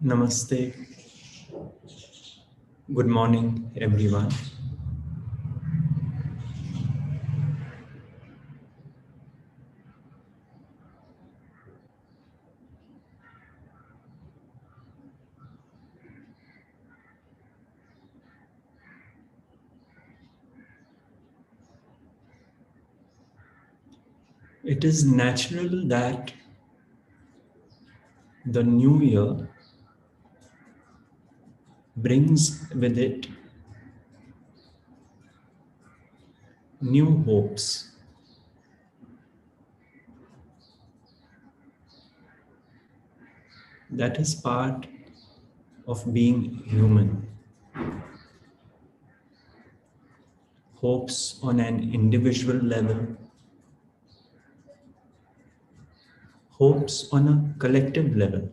Namaste. Good morning, everyone. It is natural that the new year brings with it new hopes. That is part of being human. Hopes on an individual level, hopes on a collective level.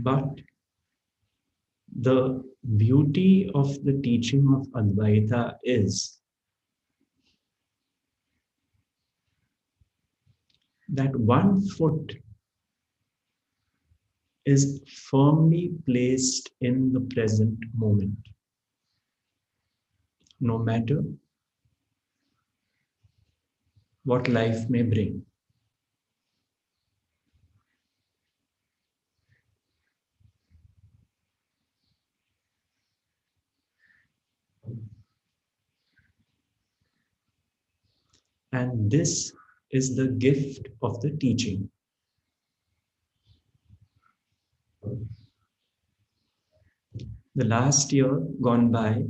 But the beauty of the teaching of Advaita is that one foot is firmly placed in the present moment, no matter what life may bring. And this is the gift of the teaching. The last year gone by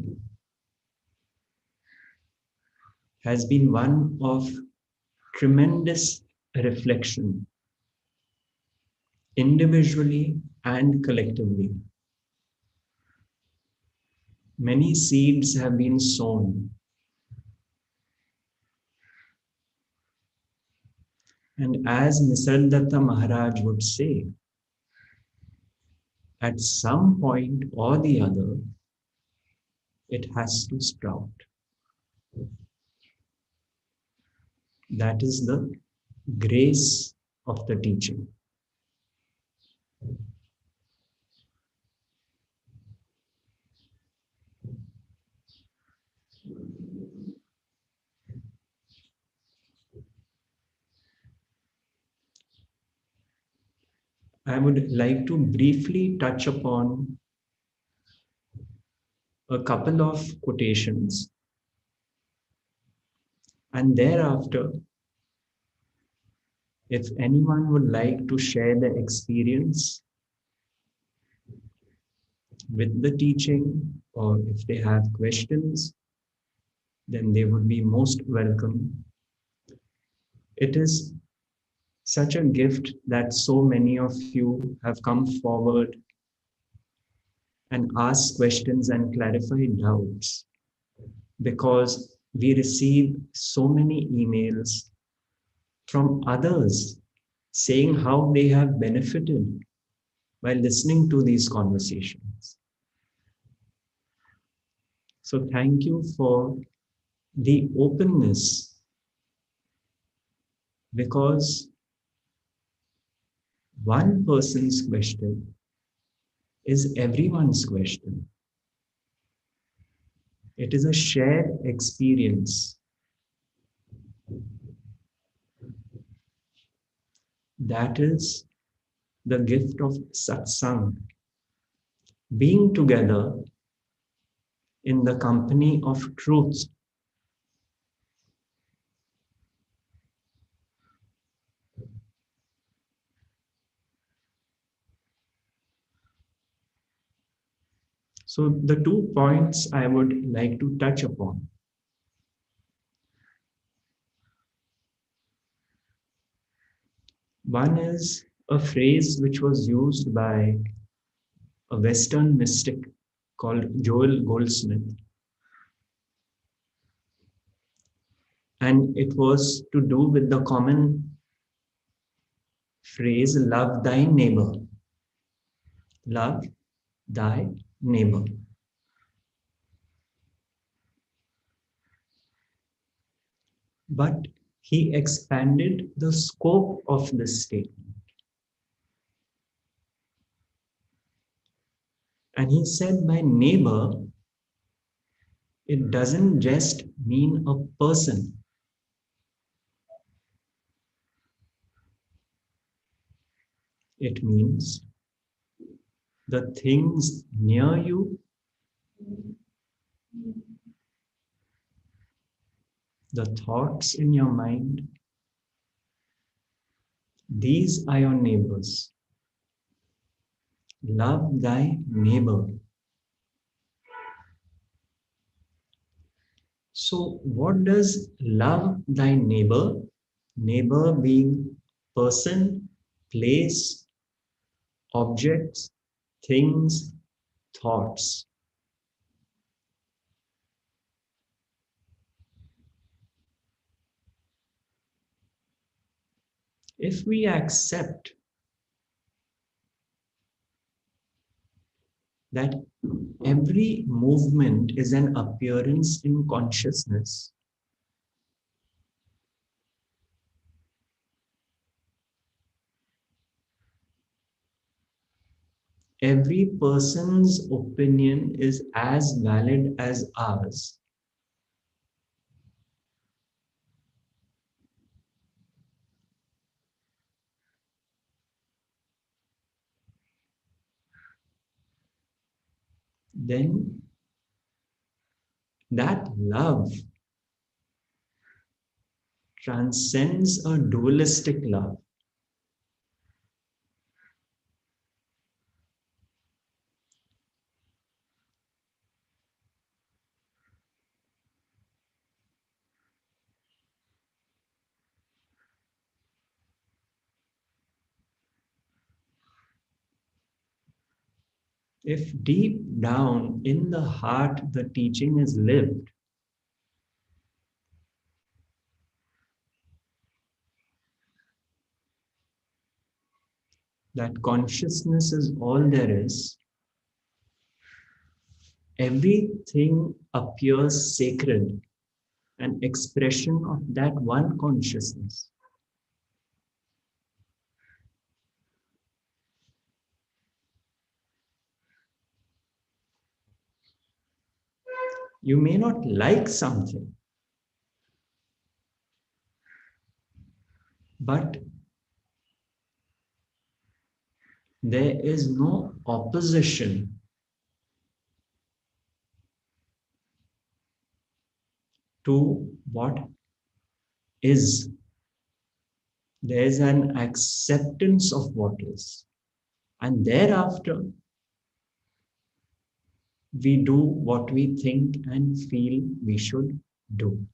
has been one of tremendous reflection, individually and collectively. Many seeds have been sown. And as Nisargadatta Maharaj would say, at some point or the other, it has to sprout. That is the grace of the teaching. I would like to briefly touch upon a couple of quotations, and thereafter, if anyone would like to share their experience with the teaching, or if they have questions, then they would be most welcome. It is such a gift that so many of you have come forward and asked questions and clarified doubts, because we receive so many emails from others saying how they have benefited by listening to these conversations. So thank you for the openness, because one person's question is everyone's question. It is a shared experience. That is the gift of satsang, being together in the company of truth. So the 2 points I would like to touch upon. One is a phrase which was used by a Western mystic called Goldsmith. And it was to do with the common phrase, love thy neighbor. Love thy neighbor. But he expanded the scope of this statement. And he said, my neighbor, it doesn't just mean a person. It means the things near you, the thoughts in your mind. These are your neighbors. Love thy neighbor. So, what does love thy neighbor? Neighbor being person, place, objects, things, thoughts. If we accept that every movement is an appearance in consciousness, every person's opinion is as valid as ours, then that love transcends a dualistic love. If deep down in the heart the teaching is lived, that consciousness is all there is, everything appears sacred, an expression of that one consciousness. You may not like something, but there is no opposition to what is. There is an acceptance of what is. And thereafter, we do what we think and feel we should do.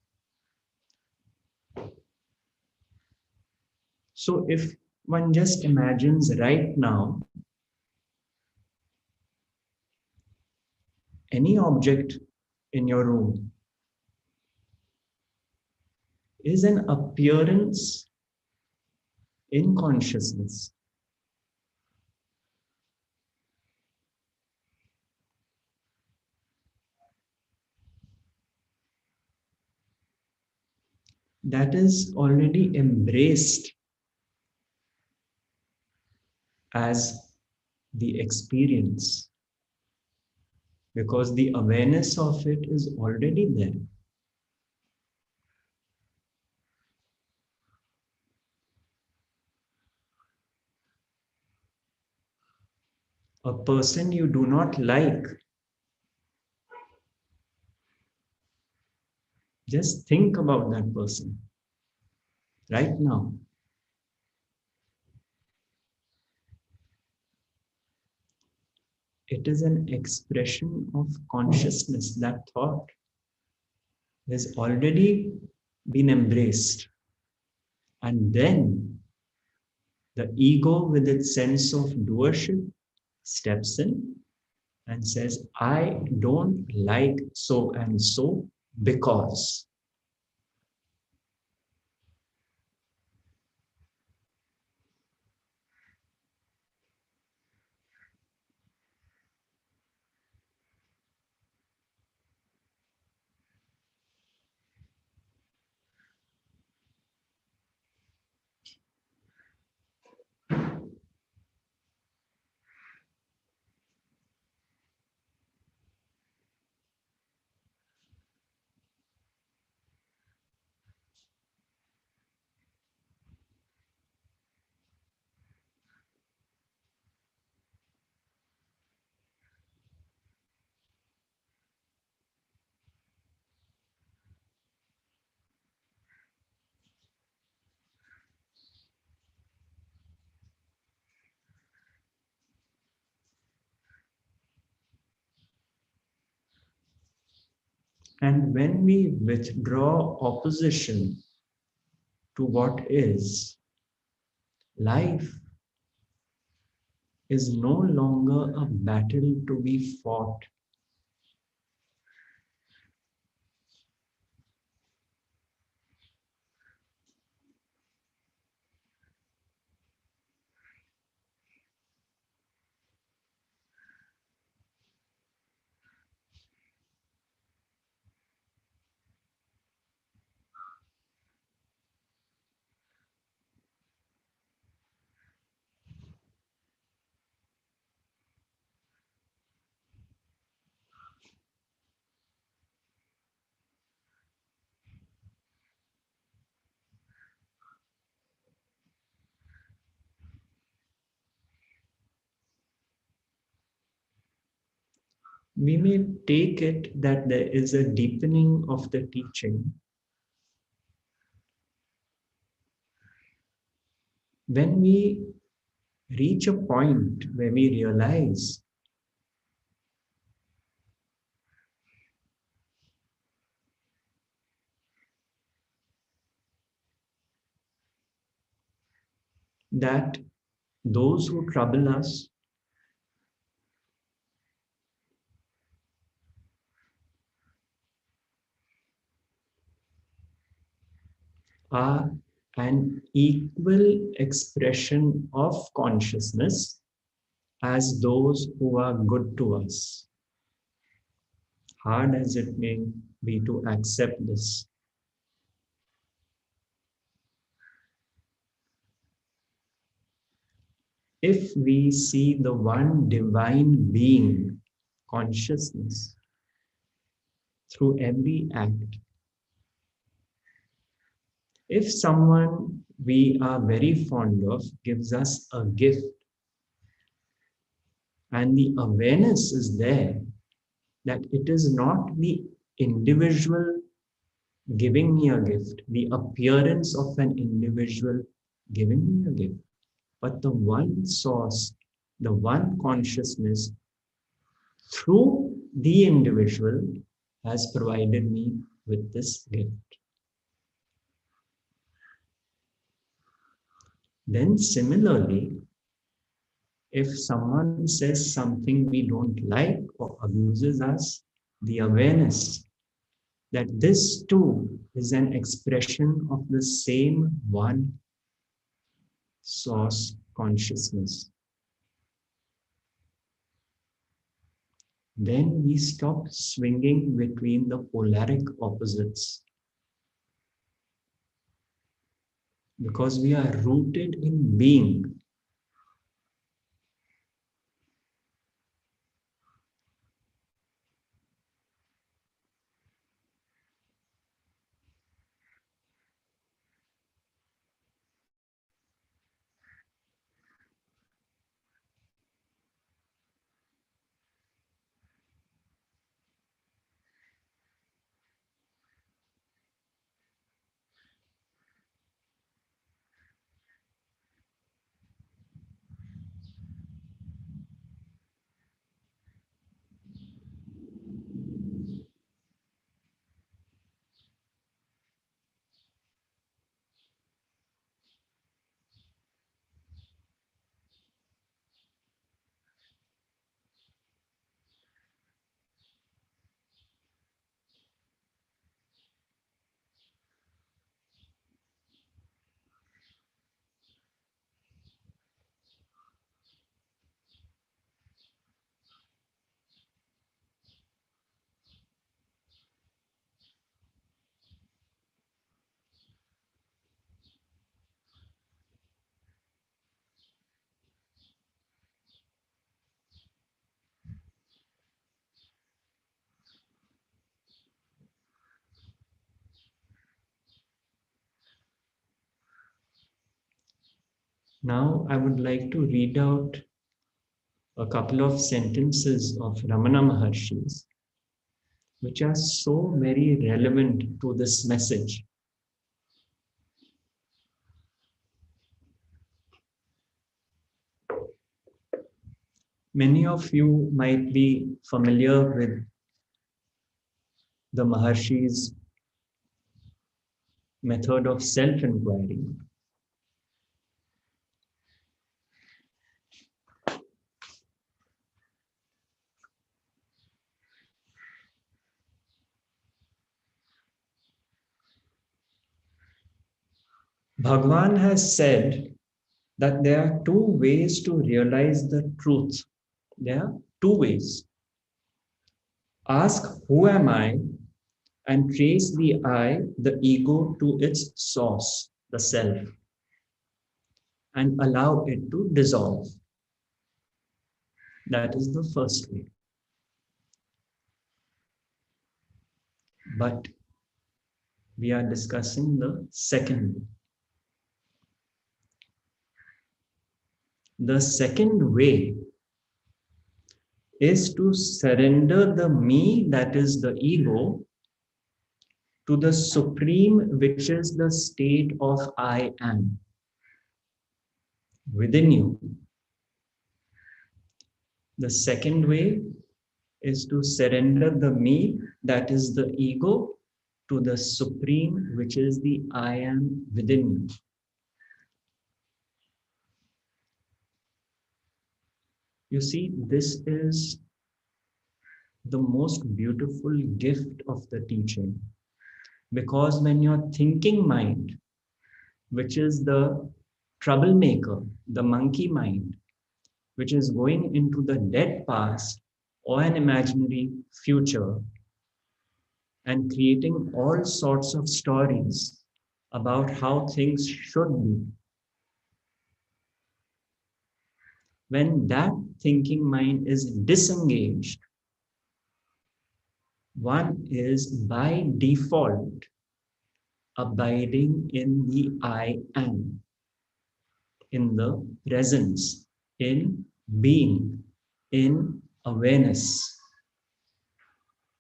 So if one just imagines right now, any object in your room is an appearance in consciousness. That is already embraced as the experience, because the awareness of it is already there. A person you do not like, just think about that person right now. It is an expression of consciousness. That thought has already been embraced. And then the ego, with its sense of doership, steps in and says, I don't like so and so because. And when we withdraw opposition to what is, life is no longer a battle to be fought. We may take it that there is a deepening of the teaching when we reach a point where we realize that those who trouble us are an equal expression of consciousness as those who are good to us. Hard as it may be to accept this. If we see the one divine being, consciousness, through every act, if someone we are very fond of gives us a gift and the awareness is there that it is not the individual giving me a gift, the appearance of an individual giving me a gift, but the one source, the one consciousness through the individual has provided me with this gift. Then similarly, if someone says something we don't like or abuses us, the awareness that this too is an expression of the same one source consciousness. Then we stop swinging between the polaric opposites because we are rooted in being. Now I would like to read out a couple of sentences of Ramana Maharshi's, which are so very relevant to this message. Many of you might be familiar with the Maharshi's method of self-enquiry. Bhagavan has said that there are two ways to realize the truth. There are two ways. Ask, who am I? And trace the I, the ego, to its source, the self, and allow it to dissolve. That is the first way. But we are discussing the second way. The second way is to surrender the me, that is the ego, to the supreme, which is the state of I am within you. The second way is to surrender the me, that is the ego, to the supreme, which is the I am within you. You see, this is the most beautiful gift of the teaching. Because when your thinking mind, which is the troublemaker, the monkey mind, which is going into the dead past or an imaginary future and creating all sorts of stories about how things should be, when that thinking mind is disengaged, one is by default abiding in the I am, in the presence, in being, in awareness,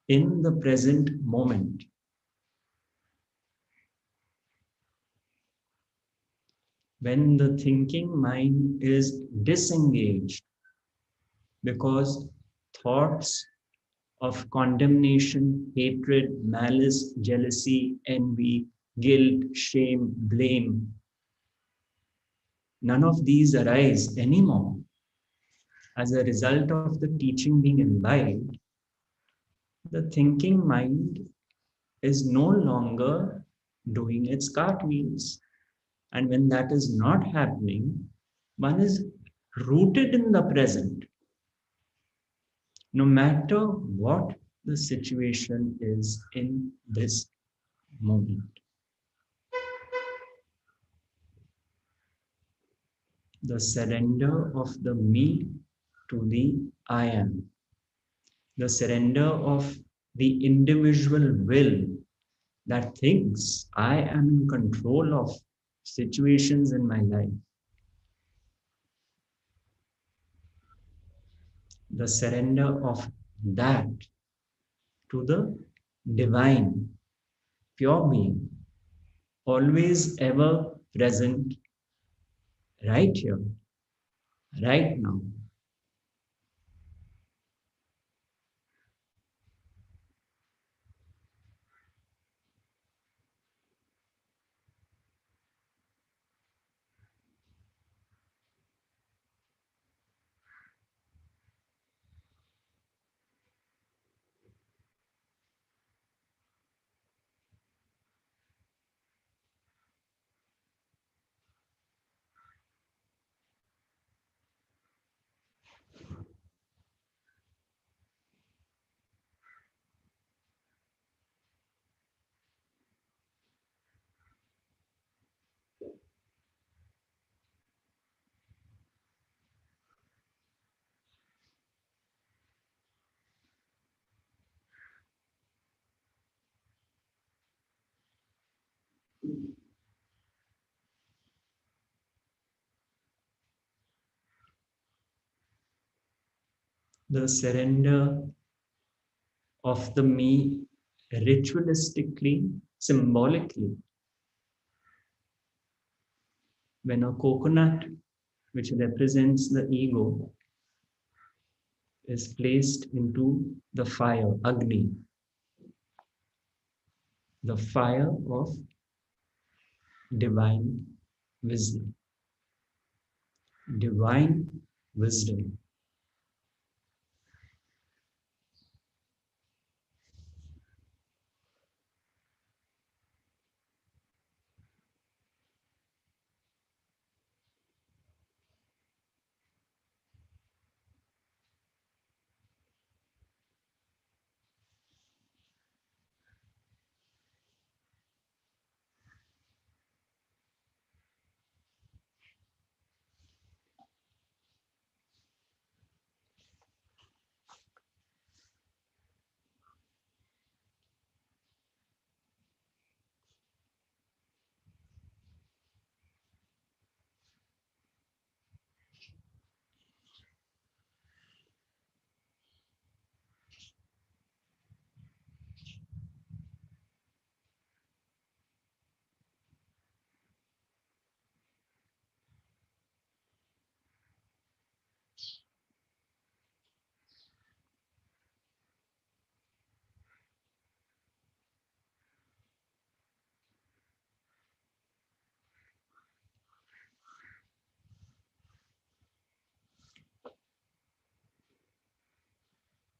in the present moment. When the thinking mind is disengaged because thoughts of condemnation, hatred, malice, jealousy, envy, guilt, shame, blame, none of these arise anymore. As a result of the teaching being imbibed, the thinking mind is no longer doing its cartwheels. And when that is not happening, one is rooted in the present, no matter what the situation is in this moment. The surrender of the me to the I am. The surrender of the individual will that thinks I am in control of situations in my life. The surrender of that to the divine, pure being, always ever present, right here, right now. The surrender of the me ritualistically, symbolically. When a coconut, which represents the ego, is placed into the fire, Agni, the fire of divine wisdom. Divine wisdom.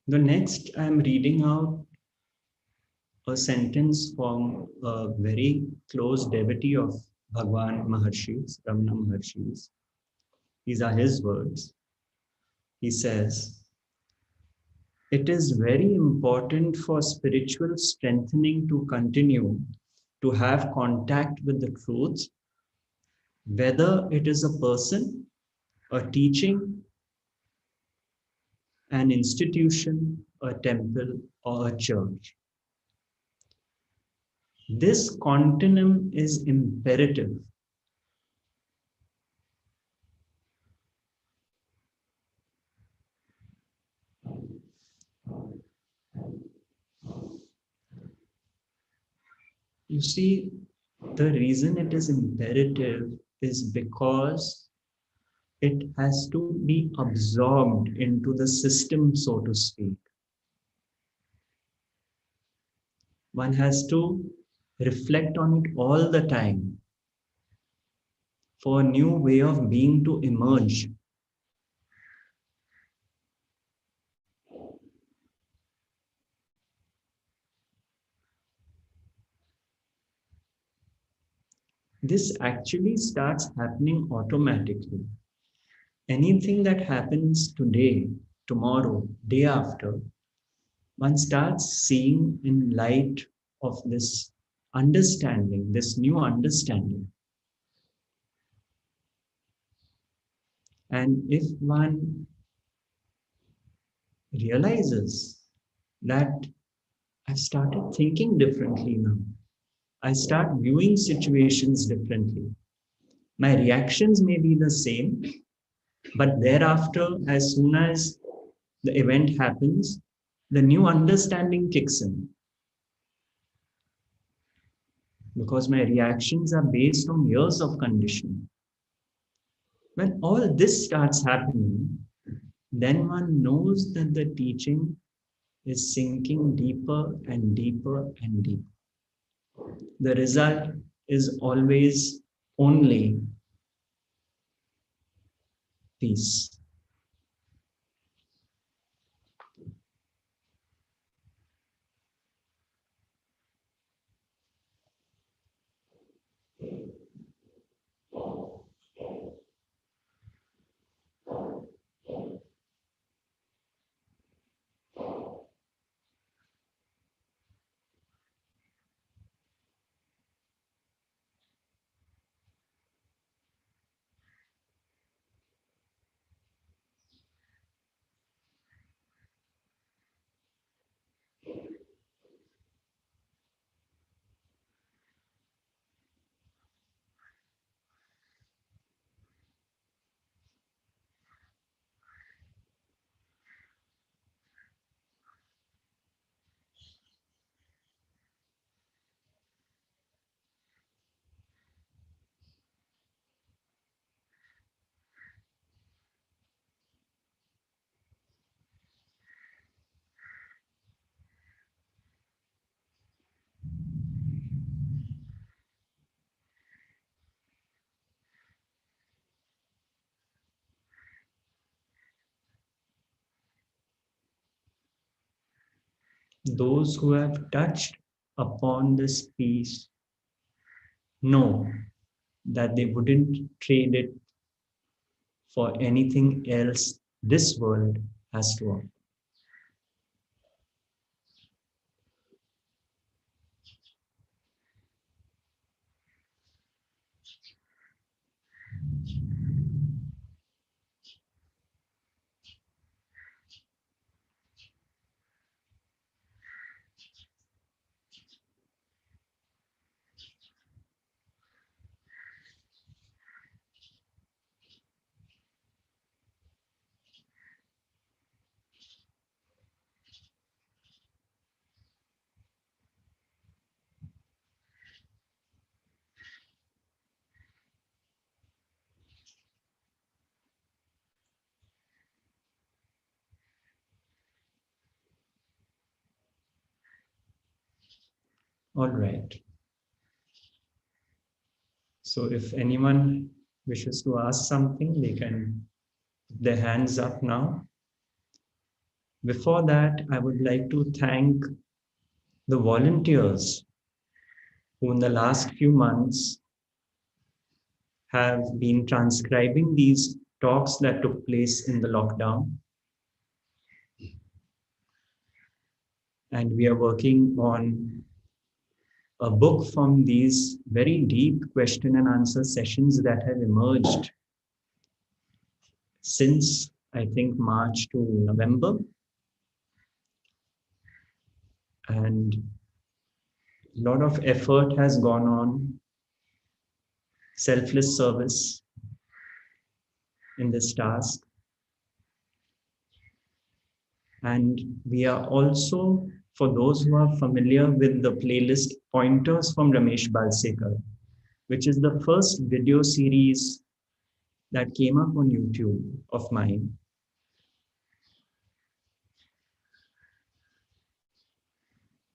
The next, I am reading out a sentence from a very close devotee of Bhagwan Maharshis, Ramana Maharshis. These are his words. He says, "It is very important for spiritual strengthening to continue to have contact with the truth, whether it is a person, a teaching, an institution, a temple, or a church. This continuum is imperative. You see, the reason it is imperative is because it has to be absorbed into the system, so to speak. One has to reflect on it all the time for a new way of being to emerge. This actually starts happening automatically. Anything that happens today, tomorrow, day after, one starts seeing in light of this understanding, this new understanding. And if one realizes that I've started thinking differently now, I start viewing situations differently. My reactions may be the same, but thereafter, as soon as the event happens, the new understanding kicks in because my reactions are based on years of conditioning. When all this starts happening, then one knows that the teaching is sinking deeper and deeper and deeper. The result is always only peace. those who have touched upon this peace know that they wouldn't trade it for anything else this world has to offer. All right. So if anyone wishes to ask something, they can put their hands up now. Before that, I would like to thank the volunteers who in the last few months have been transcribing these talks that took place in the lockdown. And we are working on a book from these very deep question and answer sessions that have emerged since, I think, March to November. And a lot of effort has gone on, selfless service in this task. And we are also, for those who are familiar with the playlist Pointers from Ramesh Balsekar, which is the first video series that came up on YouTube of mine.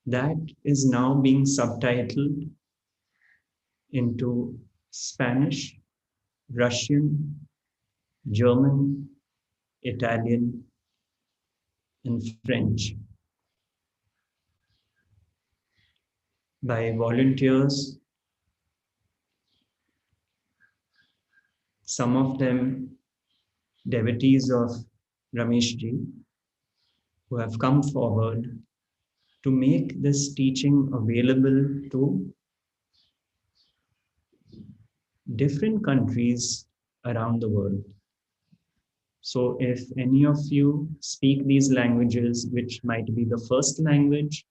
That is now being subtitled into Spanish, Russian, German, Italian, and French by volunteers, some of them devotees of Rameshji, who have come forward to make this teaching available to different countries around the world. So if any of you speak these languages, which might be the first language,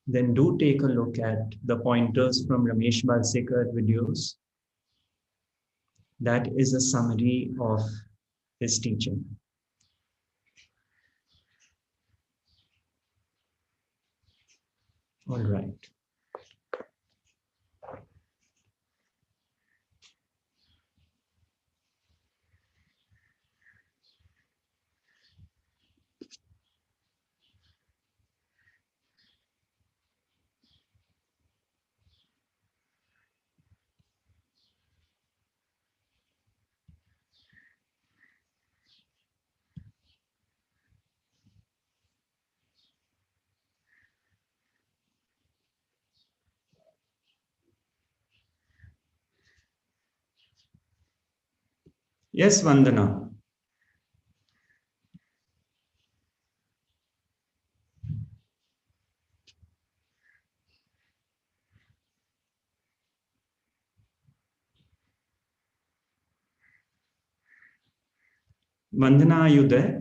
then do take a look at the Pointers from Ramesh Balsekar videos. That is a summary of his teaching. All right. Yes, Vandana. Vandana, are you there?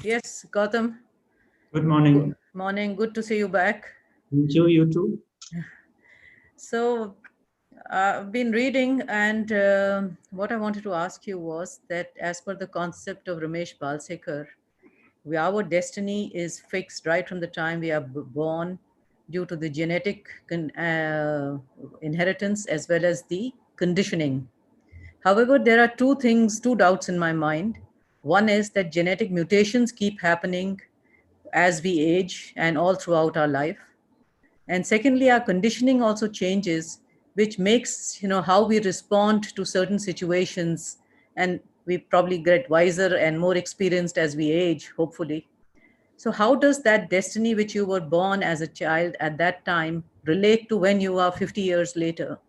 Yes, Gautam. Good morning. Morning. Good to see you back. Thank you, you too. So, I've been reading, and what I wanted to ask you was that, as per the concept of Ramesh Balsekar, our destiny is fixed right from the time we are born due to the genetic inheritance as well as the conditioning. However, there are two doubts in my mind. One is that genetic mutations keep happening as we age and all throughout our life. And secondly, our conditioning also changes which makes, how we respond to certain situations, and we probably get wiser and more experienced as we age, hopefully. So how does that destiny which you were born as a child at that time relate to when you are 50 years later?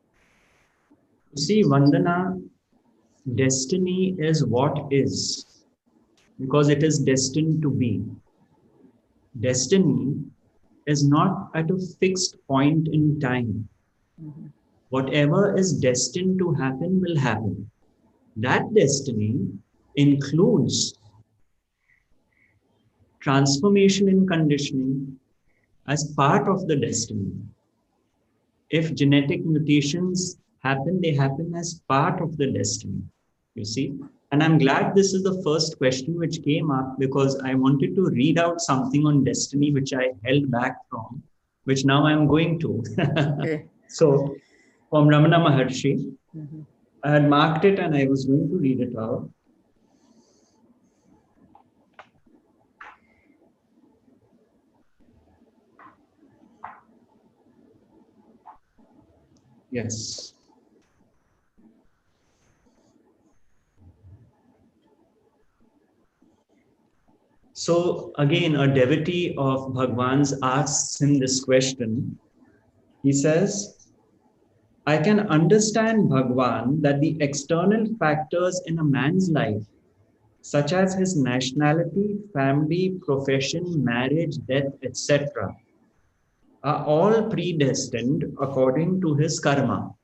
You see, Vandana, destiny is what is because it is destined to be. Destiny is not at a fixed point in time. Whatever is destined to happen will happen. That destiny includes transformation in conditioning as part of the destiny. If genetic mutations happen, they happen as part of the destiny, you see. And I'm glad this is the first question which came up because I wanted to read out something on destiny which I held back from, which now I'm going to. Okay. So, from Ramana Maharshi, I had marked it and I was going to read it out. Yes. So again, a devotee of Bhagwan's asks him this question. He says, I can understand, Bhagwan, that the external factors in a man's life, such as his nationality, family, profession, marriage, death, etc., are all predestined according to his karma.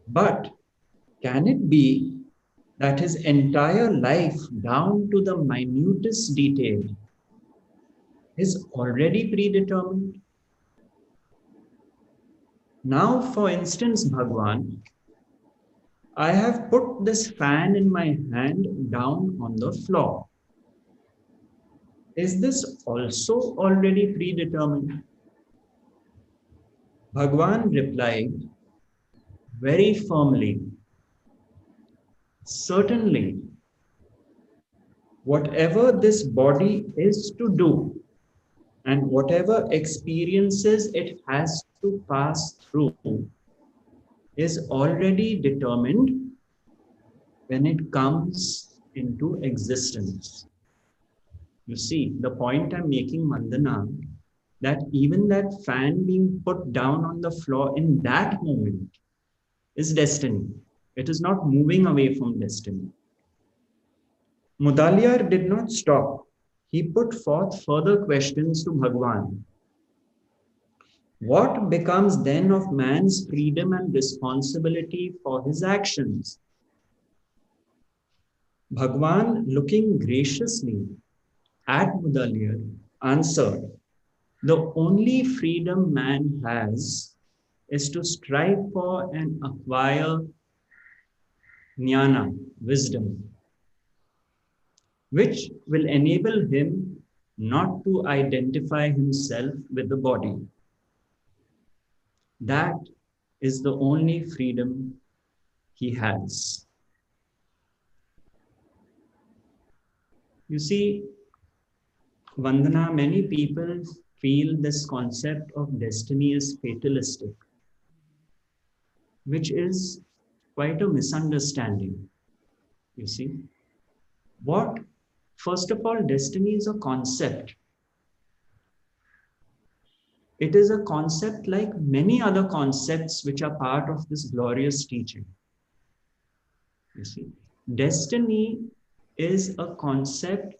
But can it be that his entire life, down to the minutest detail, is already predetermined? Now, for instance, Bhagwan, I have put this fan in my hand down on the floor. Is this also already predetermined? Bhagwan replied very firmly, certainly, whatever this body is to do and whatever experiences it has to pass through is already determined when it comes into existence. You see, the point I'm making, Mandana, that even that fan being put down on the floor in that moment is destiny. It is not moving away from destiny. Mudaliar did not stop. He put forth further questions to Bhagwan. What becomes then of man's freedom and responsibility for his actions? Bhagwan, looking graciously at Mudaliar, answered, the only freedom man has is to strive for and acquire jnana, wisdom, which will enable him not to identify himself with the body. That is the only freedom he has. You see, Vandana, many people feel this concept of destiny is fatalistic, which is quite a misunderstanding. You see, first of all, destiny is a concept. It is a concept like many other concepts which are part of this glorious teaching. You see, destiny is a concept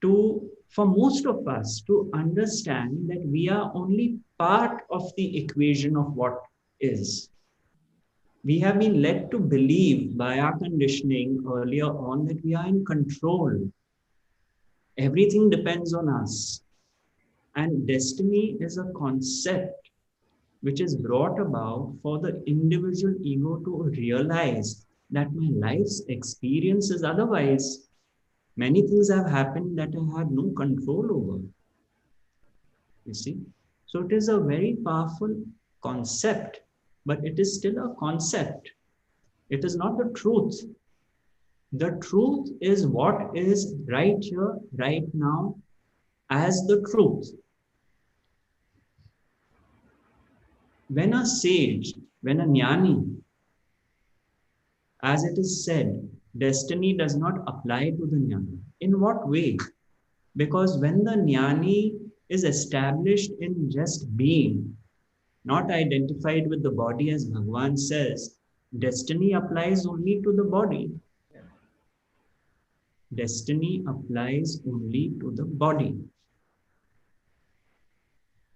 for most of us to understand that we are only part of the equation of what is. We have been led to believe by our conditioning earlier on that we are in control. Everything depends on us. And destiny is a concept which is brought about for the individual ego to realize that my life's experience is otherwise. Many things have happened that I had no control over. You see? So it is a very powerful concept, but it is still a concept. It is not the truth. The truth is what is right here, right now, as the truth. when a sage, when a jnani, as it is said, destiny does not apply to the jnani. In what way? Because when the jnani is established in just being, not identified with the body as Bhagavan says, destiny applies only to the body. Destiny applies only to the body,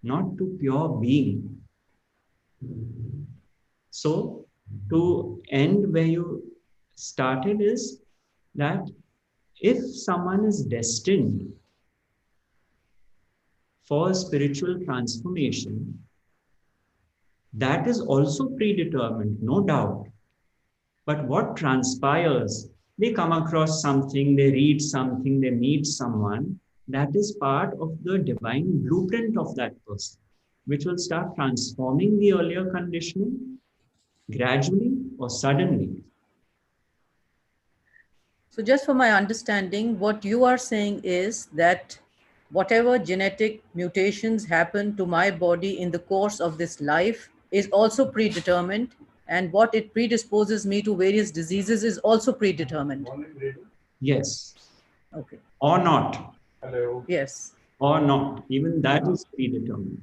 not to pure being. So, to end where you started is that if someone is destined for spiritual transformation, that is also predetermined, no doubt. But what transpires, they come across something, they read something, they meet someone, that is part of the divine blueprint of that person, which will start transforming the earlier conditioning gradually or suddenly. So, just for my understanding, what you are saying is that whatever genetic mutations happen to my body in the course of this life is also predetermined, and what it predisposes me to various diseases is also predetermined. Yes. Okay. Or not. Hello. Yes. Or not. Even that is predetermined.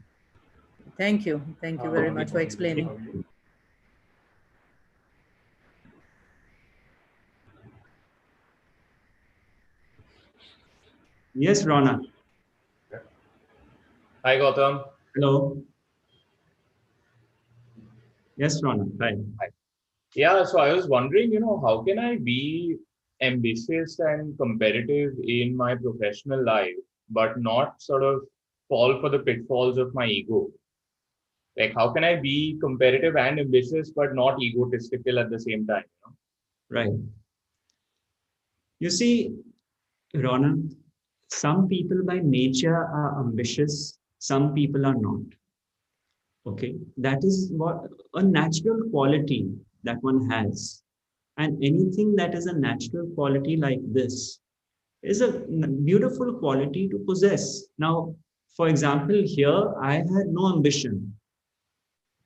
Thank you. Thank you very much for explaining. Yes, Rona. Hi, Gautam. Hello. Yes, Rona. Hi. Hi. Yeah, so I was wondering, how can I be ambitious and competitive in my professional life, but not sort of fall for the pitfalls of my ego? Like, how can I be competitive and ambitious, but not egotistical at the same time? Right. You see, Rona, some people by nature are ambitious, some people are not. Okay, that is what a natural quality that one has. And anything that is a natural quality like this is a beautiful quality to possess. Now, for example, here I had no ambition.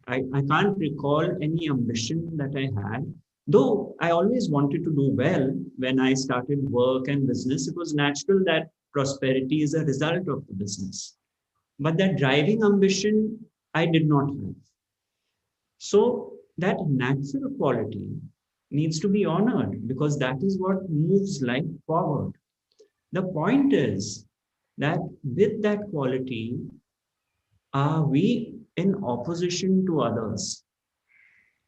I can't recall any ambition that I had, though I always wanted to do well when I started work and business. It was natural that prosperity is a result of the business. But that driving ambition, I did not have. So that natural quality needs to be honored because that is what moves life forward. The point is that with that quality, are we in opposition to others?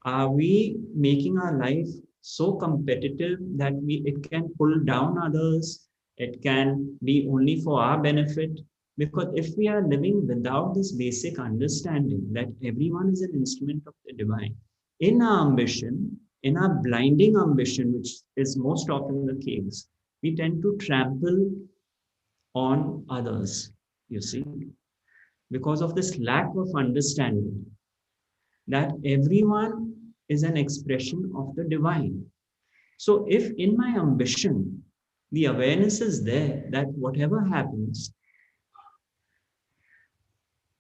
Are we making our life so competitive that it can pull down others? It can be only for our benefit? Because if we are living without this basic understanding that everyone is an instrument of the divine, in our ambition, in our blinding ambition, which is most often the case, we tend to trample on others, you see, because of this lack of understanding that everyone is an expression of the divine. So if in my ambition, the awareness is there that whatever happens,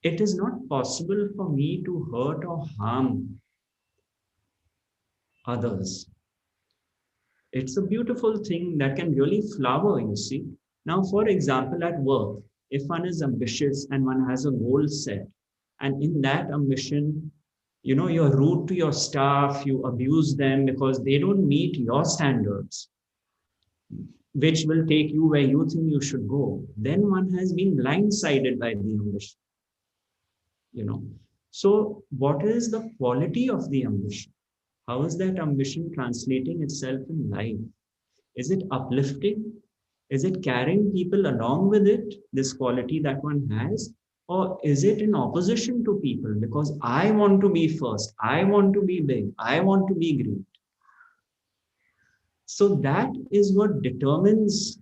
it is not possible for me to hurt or harm others. It's a beautiful thing that can really flower, you see. Now, for example, at work, if one is ambitious and one has a goal set, and in that ambition, you're rude to your staff, you abuse them because they don't meet your standards, which will take you where you think you should go, then one has been blindsided by the ambition. So what is the quality of the ambition? How is that ambition translating itself in life? Is it uplifting? Is it carrying people along with it, this quality that one has? Or is it in opposition to people because I want to be first, I want to be big, I want to be great? So that is what determines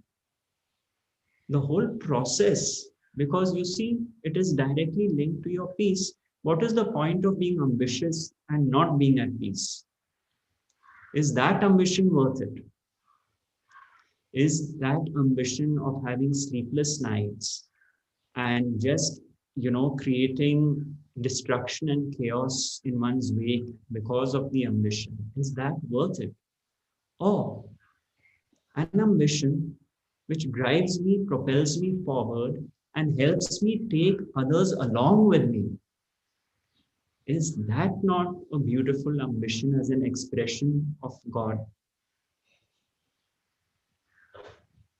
the whole process, because you see, it is directly linked to your peace. What is the point of being ambitious and not being at peace? Is that ambition worth it? Is that ambition of having sleepless nights and just creating destruction and chaos in one's wake because of the ambition, is that worth it? Or an ambition which drives me, propels me forward, and helps me take others along with me, is that not a beautiful ambition as an expression of God?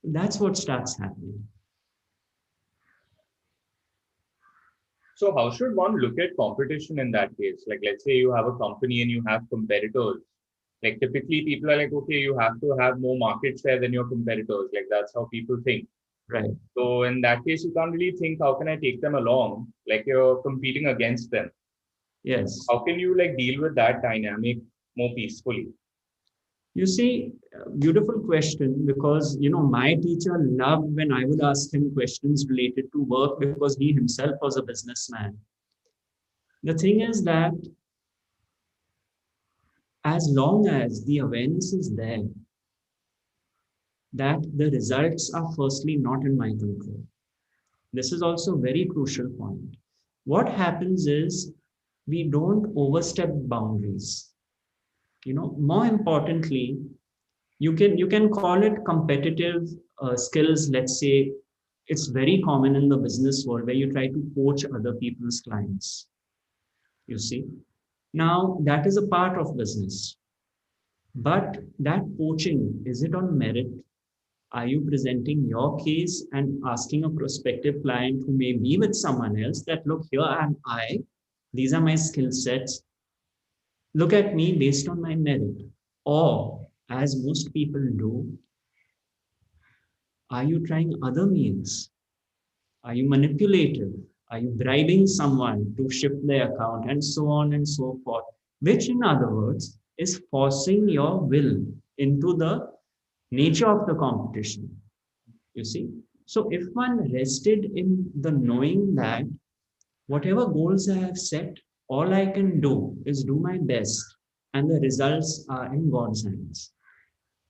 That's what starts happening. So how should one look at competition in that case? Like, let's say you have a company and you have competitors. Like, typically people are like, okay, you have to have more market share than your competitors. Like, that's how people think. Right. So in that case, you can't really think, how can I take them along? Like, you're competing against them. Yes. How can you like deal with that dynamic more peacefully? You see, beautiful question, because my teacher loved when I would ask him questions related to work, because he himself was a businessman. The thing is that as long as the awareness is there that the results are firstly not in my control, this is also a very crucial point. What happens is we don't overstep boundaries. More importantly, you can call it competitive skills. Let's say it's very common in the business world where you try to poach other people's clients. You see, now that is a part of business, but that poaching, is it on merit? Are you presenting your case and asking a prospective client who may be with someone else that, look, here am I, these are my skill sets, look at me based on my merit? Or, as most people do, are you trying other means? Are you manipulative? Are you bribing someone to shift their account, and so on and so forth? Which, in other words, is forcing your will into the nature of the competition. You see? So, if one rested in the knowing that whatever goals I have set, all I can do is do my best, and the results are in God's hands.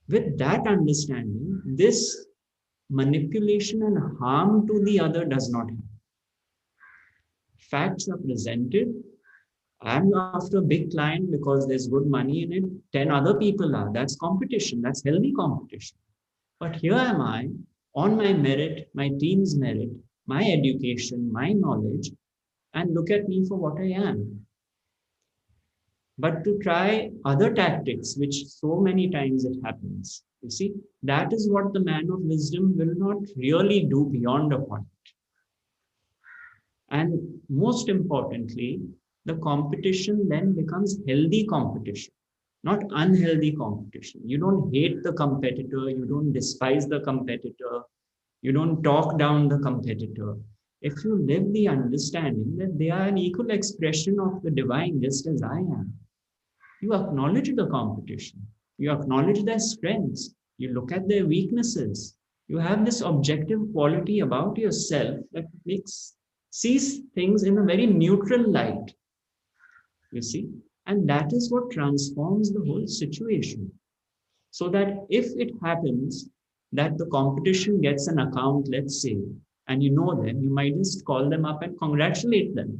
With that understanding, this manipulation and harm to the other does not happen. Facts are presented. I'm after a big client because there's good money in it. 10 other people are. That's competition. That's healthy competition. But here am I on my merit, my team's merit, my education, my knowledge, and look at me for what I am. But to try other tactics, which so many times it happens, you see, that is what the man of wisdom will not really do beyond a point. And most importantly, the competition then becomes healthy competition, not unhealthy competition. You don't hate the competitor, you don't despise the competitor, you don't talk down the competitor. If you live the understanding that they are an equal expression of the divine just as I am, you acknowledge the competition, you acknowledge their strengths, you look at their weaknesses. You have this objective quality about yourself that sees things in a very neutral light, you see, and that is what transforms the whole situation. So that if it happens that the competition gets an account, let's say, and you know them, you might just call them up and congratulate them,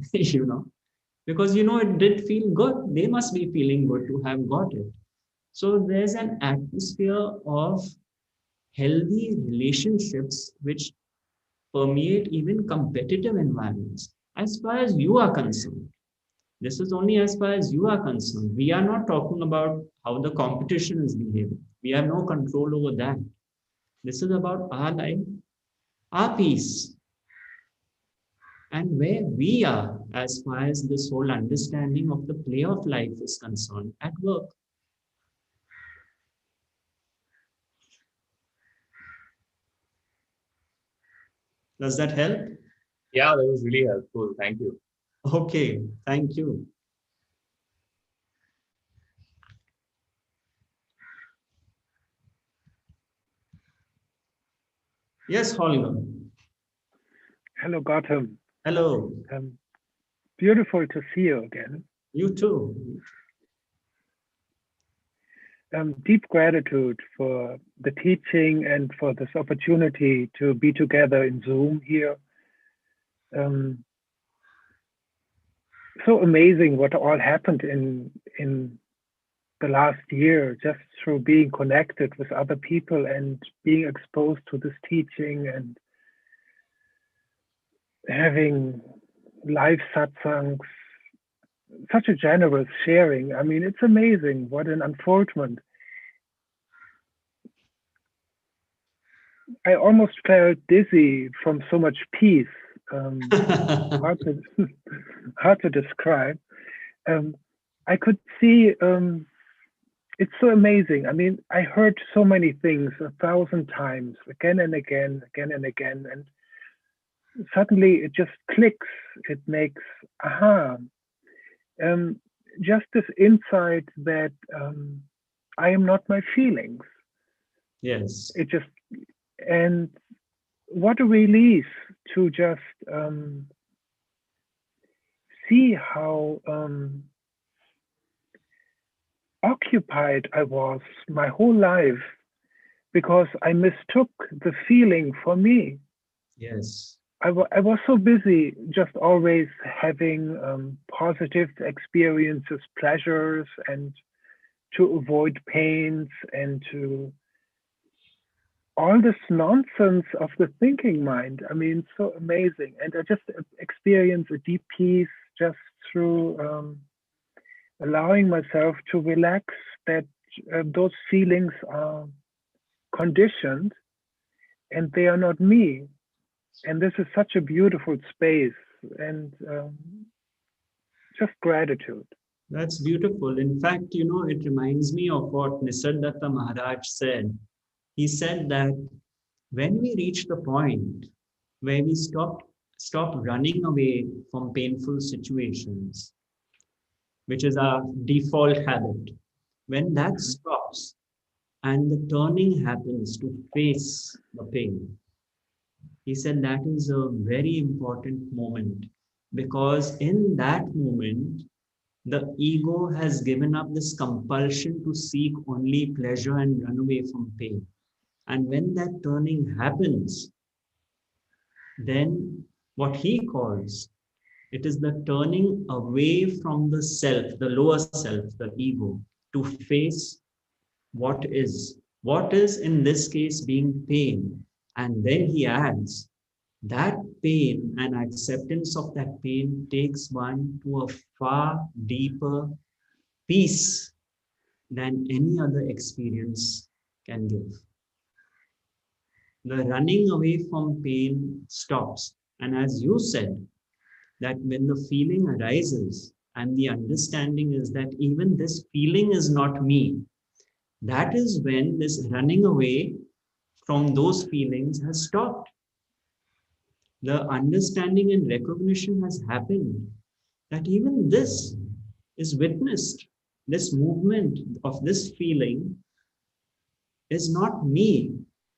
because it did feel good. They must be feeling good to have got it. So there's an atmosphere of healthy relationships which permeate even competitive environments. As far as you are concerned, this is only as far as you are concerned. We are not talking about how the competition is behaving. We have no control over that. This is about our life, our peace, and where we are as far as this whole understanding of the play of life is concerned at work. Does that help? Yeah, that was really helpful. Thank you. Okay, thank you. Yes, Holger. Hello, Gautam. Hello. Beautiful to see you again. You too. Deep gratitude for the teaching and for this opportunity to be together in Zoom here. so amazing what all happened in the last year, just through being connected with other people and being exposed to this teaching and having live satsangs, such a generous sharing. I mean, it's amazing what an unfoldment. I almost felt dizzy from so much peace. Hard to, hard to describe. I could see, it's so amazing. I mean, I heard so many things 1,000 times, again and again, again and again. And suddenly it just clicks. It makes, aha. Just this insight that I am not my feelings. Yes. It just, and what a release to just see how occupied I was my whole life because I mistook the feeling for me. Yes. I was so busy just always having positive experiences, pleasures, and to avoid pains and to all this nonsense of the thinking mind. I mean, so amazing. And I just experienced a deep peace just through allowing myself to relax, that those feelings are conditioned and they are not me. And this is such a beautiful space, and just gratitude. That's beautiful. In fact, it reminds me of what Nisargadatta Maharaj said. He said that when we reach the point where we stop running away from painful situations, which is our default habit, when that stops and the turning happens to face the pain, he said that is a very important moment, because in that moment, the ego has given up this compulsion to seek only pleasure and run away from pain. And when that turning happens, then what he calls, it is the turning away from the self, the lower self, the ego, to face what is. What is in this case being pain. And then he adds, that pain and acceptance of that pain takes one to a far deeper peace than any other experience can give. The running away from pain stops. And as you said, that when the feeling arises and the understanding is that even this feeling is not me, that is when this running away from those feelings has stopped. The understanding and recognition has happened that even this is witnessed. This movement of this feeling is not me,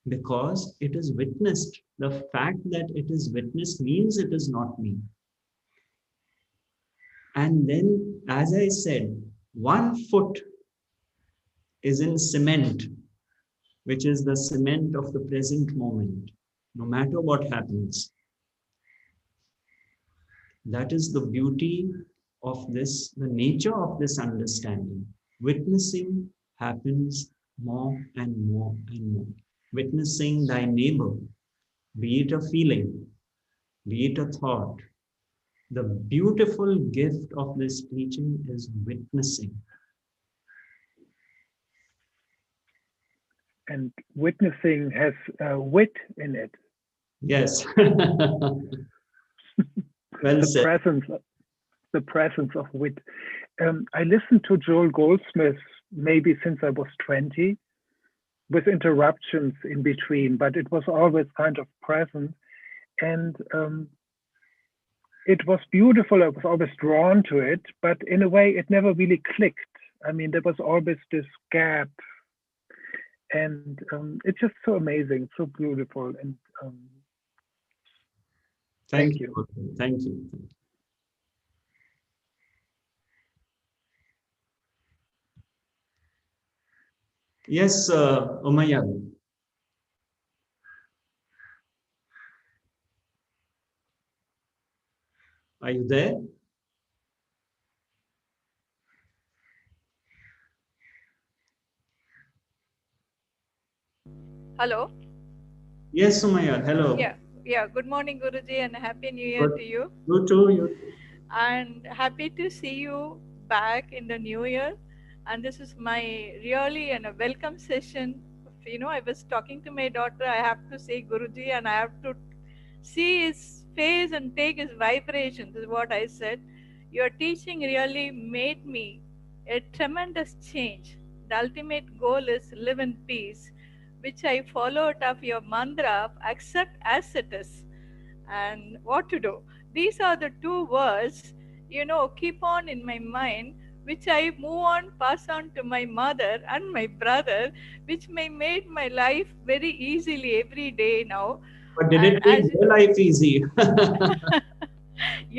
because it is witnessed. The fact that it is witnessed means it is not me. And then, as I said, one foot is in cement, which is the cement of the present moment, no matter what happens. That is the beauty of this, the nature of this understanding. Witnessing happens more and more and more. Witnessing thy neighbor, be it a feeling, be it a thought. The beautiful gift of this teaching is witnessing. And witnessing has wit in it. Yes. Well said. The presence of wit. I listened to Joel Goldsmith maybe since I was 20, with interruptions in between, but it was always kind of present. And it was beautiful. I was always drawn to it, but in a way, it never really clicked. I mean, there was always this gap. And it's just so amazing, so beautiful. And thank you. Thank you. Yes, Umayya. Are you there? Hello. Yes, Sumaya, hello. Yeah. Good morning, Guruji, and Happy New Year Good. to you. You too, you too. And happy to see you back in the new year. And this is my really and a welcome session. I was talking to my daughter. I have to say Guruji, and I have to see his face and take his vibrations. Is what I said. Your teaching really made me a tremendous change. The ultimate goal is live in peace, which I followed of your mantra of accept as it is and what to do. These are the two words, keep on in my mind, which I move on, pass on to my mother and my brother, which may make my life very easily every day now. But did And it make as your life easy?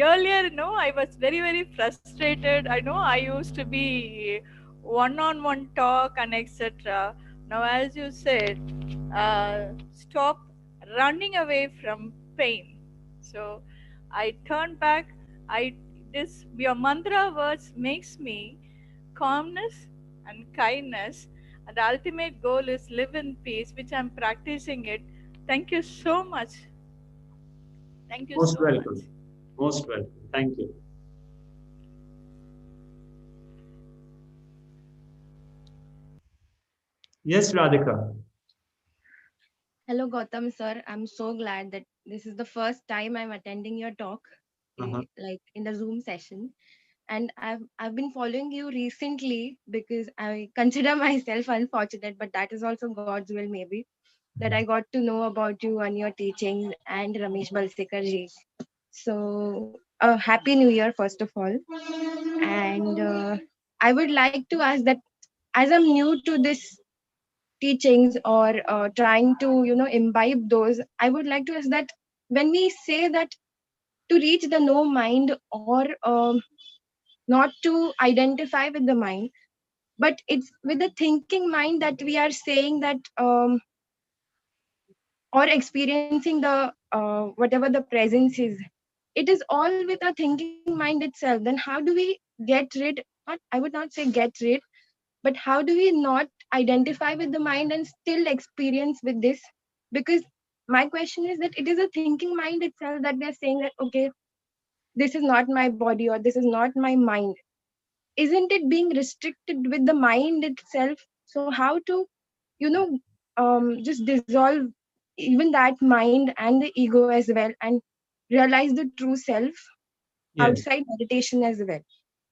earlier, no, I was very, very frustrated. I know I used to be one-on-one talk and etc. Now, as you said, stop running away from pain. So I turn back. I this your mantra words makes me calmness and kindness. And the ultimate goal is live in peace, which I'm practicing it. Thank you so much. Thank you Most so much. welcome. Most welcome. Thank you. Yes, Radhika. Hello, Gautam sir. I'm so glad that this is the first time I'm attending your talk, Uh-huh. like in the Zoom session. And I've been following you recently because I consider myself unfortunate, but that is also God's will maybe, that I got to know about you and your teachings and Ramesh Balsekar ji. So, happy New Year first of all. And I would like to ask that as I'm new to this teachings or trying to imbibe those, I would like to ask that when we say that to reach the no mind or not to identify with the mind, but it's with the thinking mind that we are saying that or experiencing the whatever the presence is, it is all with a thinking mind itself. Then how do we get rid, not, I would not say get rid, but how do we not identify with the mind and still experience with this? Because my question is that it is a thinking mind itself that we are saying that okay, this is not my body or this is not my mind. Isn't it being restricted with the mind itself? So how to you know just dissolve even that mind and the ego as well, and realize the true self Yes. outside meditation as well?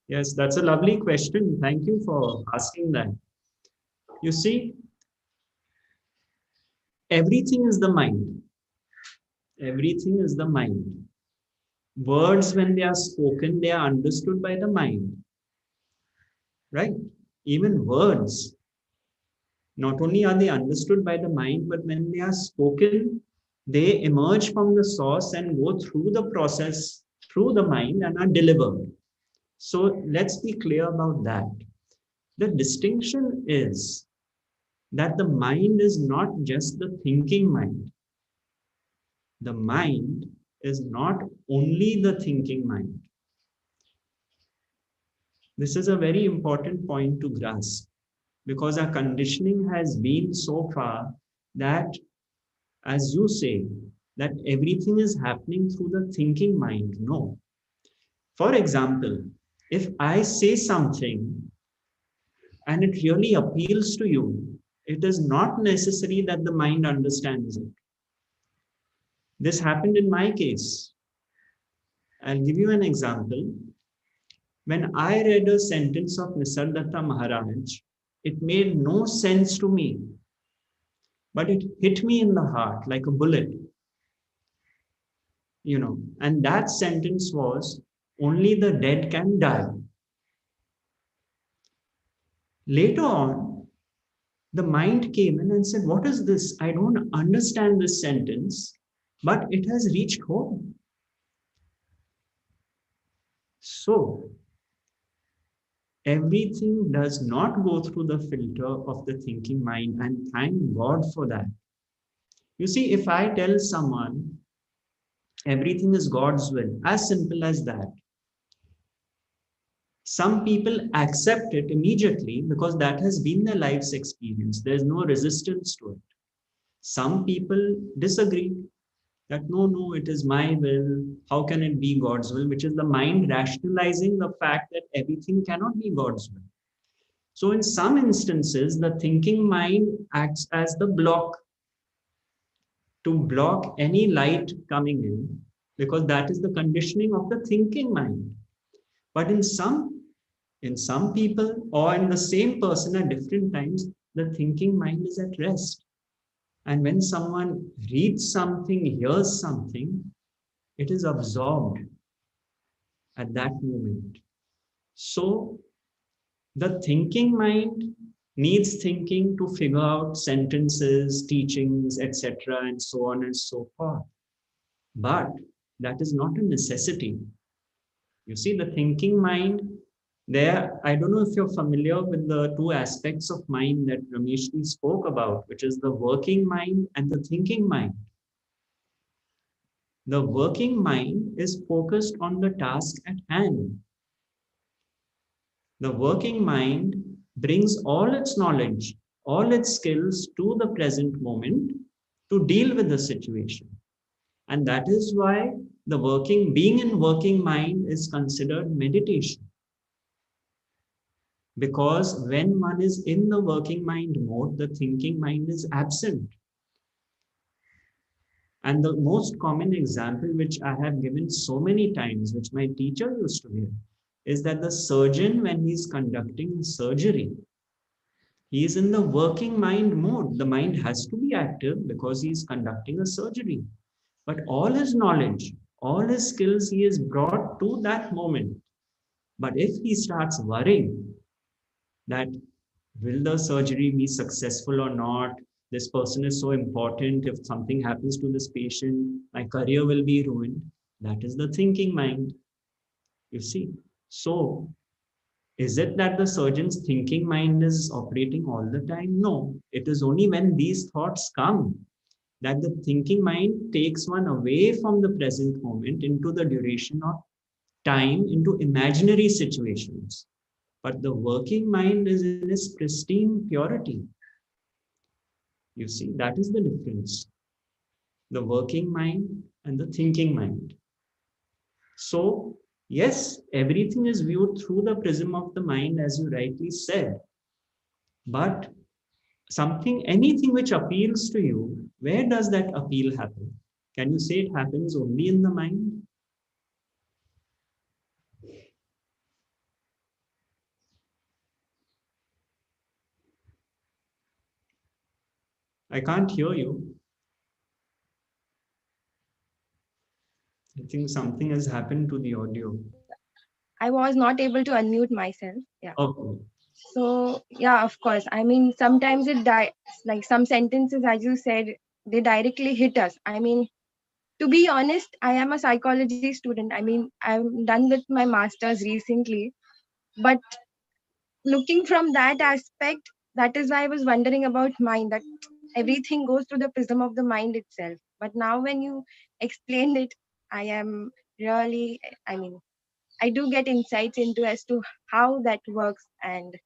Yes, that's a lovely question. Thank you for asking that. You see, everything is the mind. Everything is the mind. Words, when they are spoken, they are understood by the mind, right? Even words, not only are they understood by the mind, but when they are spoken, they emerge from the source and go through the process through the mind and are delivered. So let's be clear about that. The distinction is that the mind is not just the thinking mind. The mind is not only the thinking mind. This is a very important point to grasp because our conditioning has been so far that, as you say, that everything is happening through the thinking mind. No. For example, if I say something and it really appeals to you, it is not necessary that the mind understands it. This happened in my case. I'll give you an example. When I read a sentence of Nisargadatta Maharaj, it made no sense to me, but it hit me in the heart like a bullet. And that sentence was, only the dead can die. Later on, the mind came in and said, what is this? I don't understand this sentence, but it has reached home. So, everything does not go through the filter of the thinking mind, and thank God for that. You see, if I tell someone everything is God's will, as simple as that, some people accept it immediately because that has been their life's experience. There's no resistance to it. Some people disagree that no, it is my will. How can it be God's will? Which is the mind rationalizing the fact that everything cannot be God's will. So in some instances, the thinking mind acts as the block to block any light coming in, because that is the conditioning of the thinking mind. But in some people or in the same person at different times, the thinking mind is at rest. And when someone reads something, hears something, it is absorbed at that moment. So the thinking mind needs thinking to figure out sentences, teachings, etc., and so on and so forth. But that is not a necessity. You see, the thinking mind, there, I don't know if you're familiar with the two aspects of mind that Rameshji spoke about, which is the working mind and the thinking mind. The working mind is focused on the task at hand. The working mind brings all its knowledge, all its skills to the present moment to deal with the situation. And that is why being in working mind is considered meditation. Because when one is in the working mind mode, the thinking mind is absent. And the most common example, which I have given so many times, which my teacher used to give, is that the surgeon, when he's conducting surgery, he is in the working mind mode. The mind has to be active because he is conducting a surgery. But all his knowledge, all his skills, he is brought to that moment. But if he starts worrying that will the surgery be successful or not? This person is so important. If something happens to this patient, my career will be ruined. That is the thinking mind, you see. So, is it that the surgeon's thinking mind is operating all the time? No, it is only when these thoughts come that the thinking mind takes one away from the present moment into the duration of time, into imaginary situations. But the working mind is in its pristine purity. You see, that is the difference. The working mind and the thinking mind. So, yes, everything is viewed through the prism of the mind, as you rightly said. But anything which appeals to you, where does that appeal happen? Can you say it happens only in the mind? I can't hear you. I think something has happened to the audio. I was not able to unmute myself. Yeah. Okay. So yeah, of course. I mean, sometimes like some sentences, as you said, they directly hit us. I mean, to be honest, I am a psychology student. I mean, I'm done with my master's recently, but looking from that aspect, that is why I was wondering about mind, that everything goes through the prism of the mind itself. But now when you explained it, I am really, I mean, I do get insights into as to how that works. And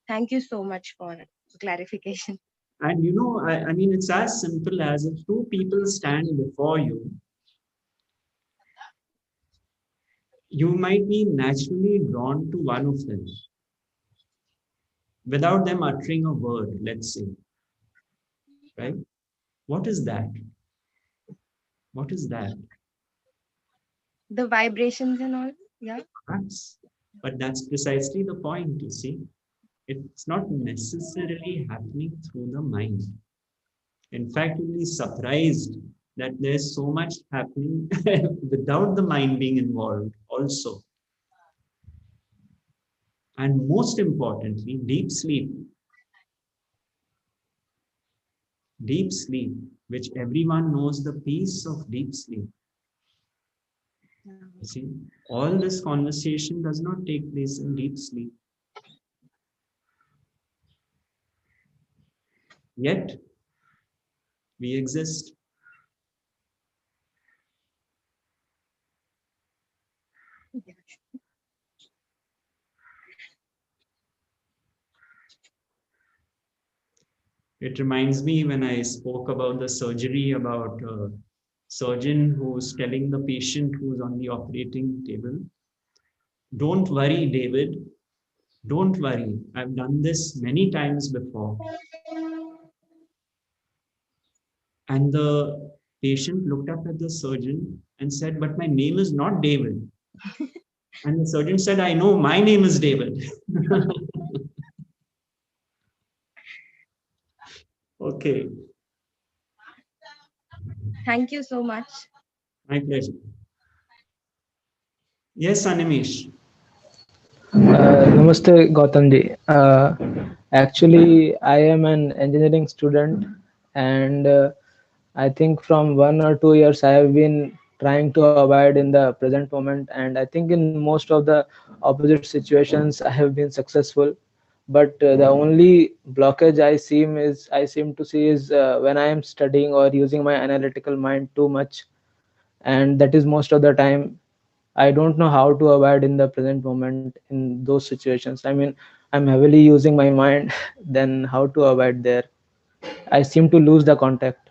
thank you so much for clarification. And I mean, it's as simple as if two people stand before you, you might be naturally drawn to one of them without them uttering a word, let's say, right? What is that? What is that? The vibrations and all. Yeah. But that's precisely the point, you see. It's not necessarily happening through the mind. In fact, you'll be surprised that there's so much happening without the mind being involved also. And most importantly, deep sleep. Deep sleep, which everyone knows the peace of deep sleep. You see, all this conversation does not take place in deep sleep. Yet, we exist. It reminds me when I spoke about the surgery, about a surgeon who's telling the patient who's on the operating table, don't worry, David, don't worry. I've done this many times before. And the patient looked up at the surgeon and said, but my name is not David. And the surgeon said, I know, my name is David. Okay, Thank you so much. my pleasure. Yes, Animesh. Namaste, Gautam ji. Actually, I am an engineering student, and I think from 1 or 2 years I have been trying to abide in the present moment, and I think in most of the opposite situations I have been successful. But the only blockage I seem to see is when I am studying or using my analytical mind too much, and that is most of the time. I don't know how to abide in the present moment in those situations. I mean, I'm heavily using my mind, then how to abide there? I seem to lose the contact.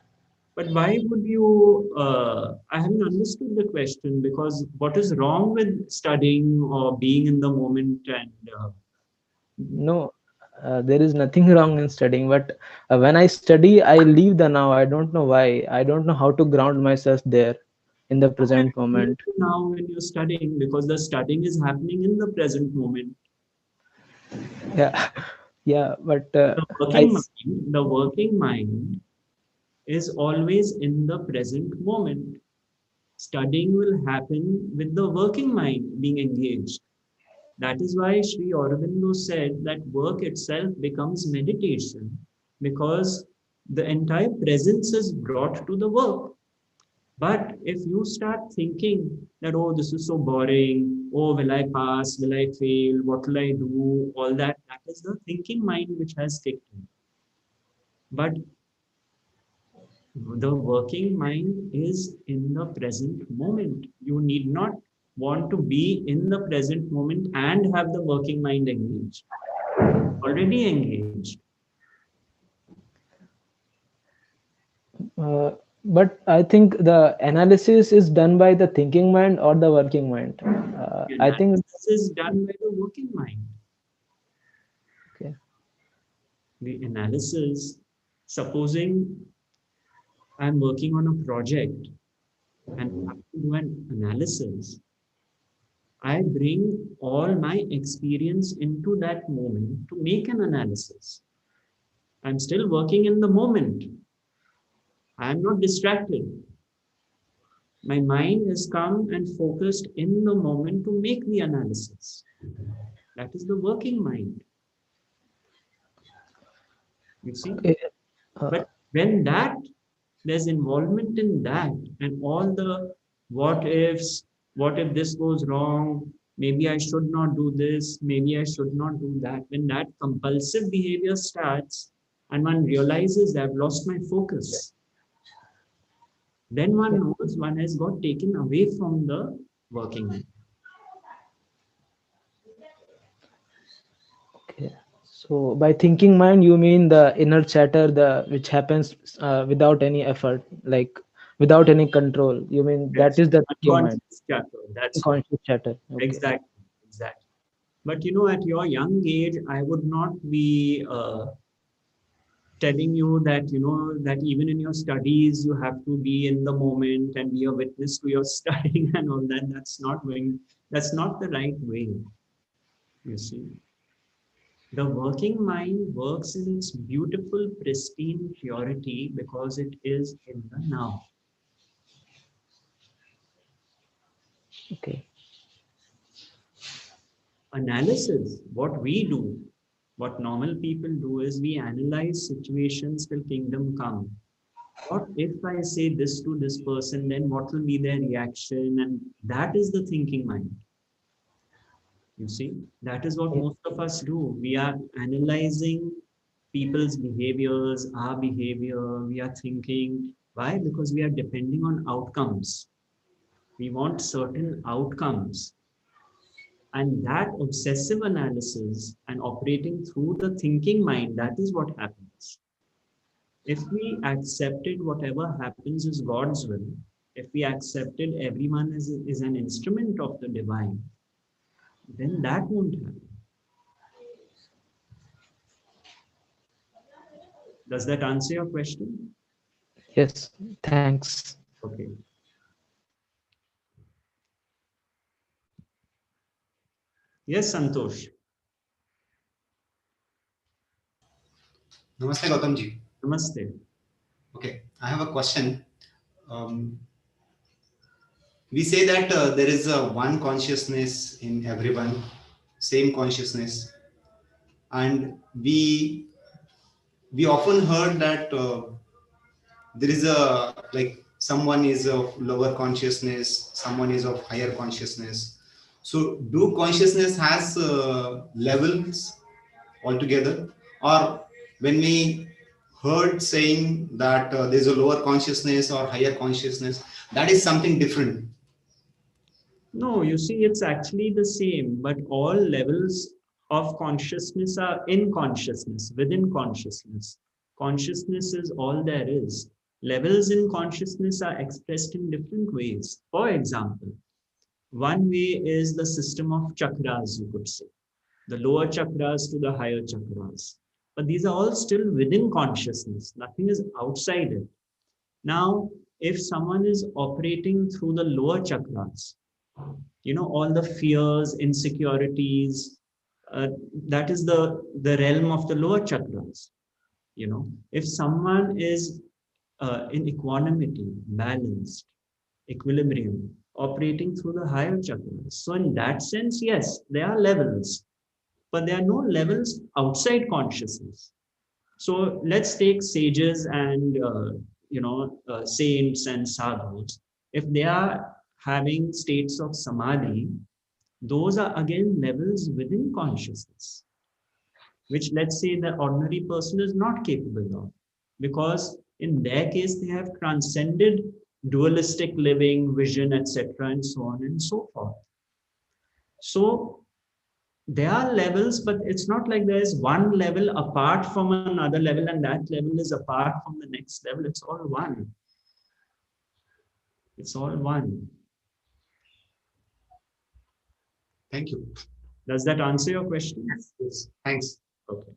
But why would you? I haven't understood the question, because what is wrong with studying or being in the moment? And No, there is nothing wrong in studying, but when I study, I leave the now. I don't know why. I don't know how to ground myself there in the present moment. now, when you're studying, because the studying is happening in the present moment, Yeah, yeah, but the working mind is always in the present moment. Studying will happen with the working mind being engaged. That is why Sri Aurobindo said that work itself becomes meditation, because the entire presence is brought to the work. But if you start thinking that, oh, this is so boring, oh, will I pass, will I fail, what will I do, all that, that is the thinking mind which has kicked in. But the working mind is in the present moment. You need not want to be in the present moment and have the working mind engaged. Already engaged. but I think the analysis is done by the thinking mind or the working mind. The I think analysis is done by the working mind. okay. The analysis, supposing I'm working on a project and have to do an analysis, I bring all my experience into that moment to make an analysis. I'm still working in the moment. I'm not distracted. My mind is calm and focused in the moment to make the analysis. That is the working mind. You see? Okay. But when there's involvement in that, and all the what ifs, what if this goes wrong, maybe I should not do this, maybe I should not do that. When that compulsive behavior starts and one realizes I've lost my focus, then one knows one has got taken away from the working mind. Okay. So by thinking mind, you mean the inner chatter, the which happens without any effort, like without any control. You mean that Yes, is the thinking mind, unconscious chatter. That's right. conscious chatter. Okay. Exactly. Exactly. But at your young age, I would not be telling you that that even in your studies you have to be in the moment and be a witness to your studying and all that. That's not the right way. You see, the working mind works in its beautiful pristine purity because it is in the now. Okay. Analysis, what we do, what normal people do, is we analyze situations till kingdom come. What if I say this to this person, then what will be their reaction? And that is the thinking mind. You see, that is what Yeah. most of us do. We are analyzing people's behaviors, our behavior. We are thinking. Why? Because we are depending on outcomes. We want certain outcomes. And that obsessive analysis and operating through the thinking mind, that is what happens. If we accepted whatever happens is God's will, if we accepted everyone is an instrument of the divine, then that won't happen. Does that answer your question? Yes, thanks. Okay. Yes, Santosh. Namaste, Gautam ji. Namaste. Okay, I have a question. We say that there is a one consciousness in everyone, same consciousness, and we often heard that there is a like someone is of lower consciousness, someone is of higher consciousness. So, do consciousness has levels altogether, or when we heard saying that there's a lower consciousness or higher consciousness, that is something different? No, you see, it's actually the same, but all levels of consciousness are in consciousness, within consciousness. Consciousness is all there is. Levels in consciousness are expressed in different ways. For example, one way is the system of chakras, you could say, the lower chakras to the higher chakras. But these are all still within consciousness, nothing is outside it. Now, if someone is operating through the lower chakras, all the fears, insecurities, that is the realm of the lower chakras. If someone is in equanimity, balanced, equilibrium, operating through the higher chakras. So in that sense, yes, there are levels, but there are no levels outside consciousness. So let's take sages and saints and sadhus. If they are having states of samadhi, those are again levels within consciousness, which let's say the ordinary person is not capable of, because in their case they have transcended dualistic living, vision, etc., and so on and so forth. So there are levels, but it's not like there is one level apart from another level and that level is apart from the next level. It's all one. It's all one. Thank you. Does that answer your question? Yes. Thanks. Okay.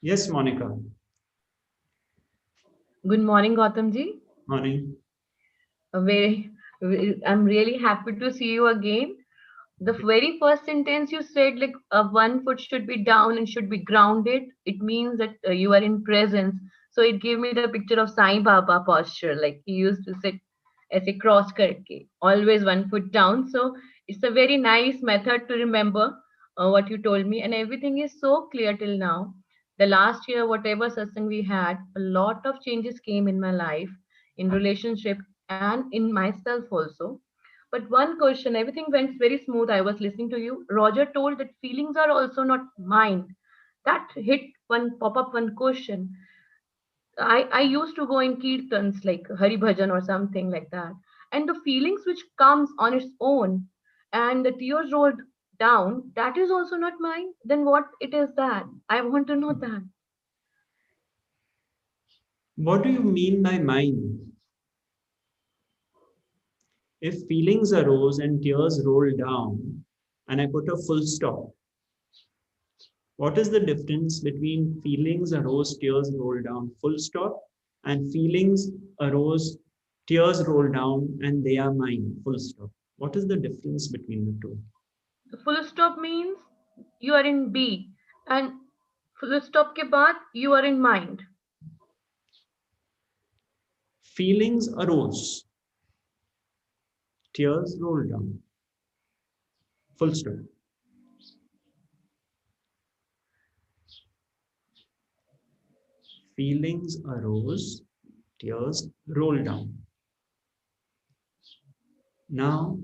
Yes, Monica. Good morning, Gautam ji. Morning. I'm really happy to see you again. The very first sentence you said, like one foot should be down and should be grounded. It means that you are in presence. So it gave me the picture of Sai Baba posture, like he used to sit as a cross karke, always one foot down. So it's a very nice method to remember what you told me, and everything is so clear till now. The last year, whatever satsang we had, a lot of changes came in my life, in relationship and in myself also. But one question, everything went very smooth. I was listening to you. Roger told that feelings are also not mine. That hit one pop up one question. I used to go in kirtans like Hari Bhajan or something like that. And the feelings which comes on its own and the tears rolled down, that is also not mine. Then what it is that? I want to know that. What do you mean by mine? If feelings arose and tears rolled down, and I put a full stop, what is the difference between feelings arose, tears rolled down, full stop, and feelings arose, tears roll down, and they are mine, full stop? What is the difference between the two? The full stop means you are in B, and full stop ke baad you are in mind. Feelings arose, tears rolled down, full stop. Feelings arose, tears rolled down. Now,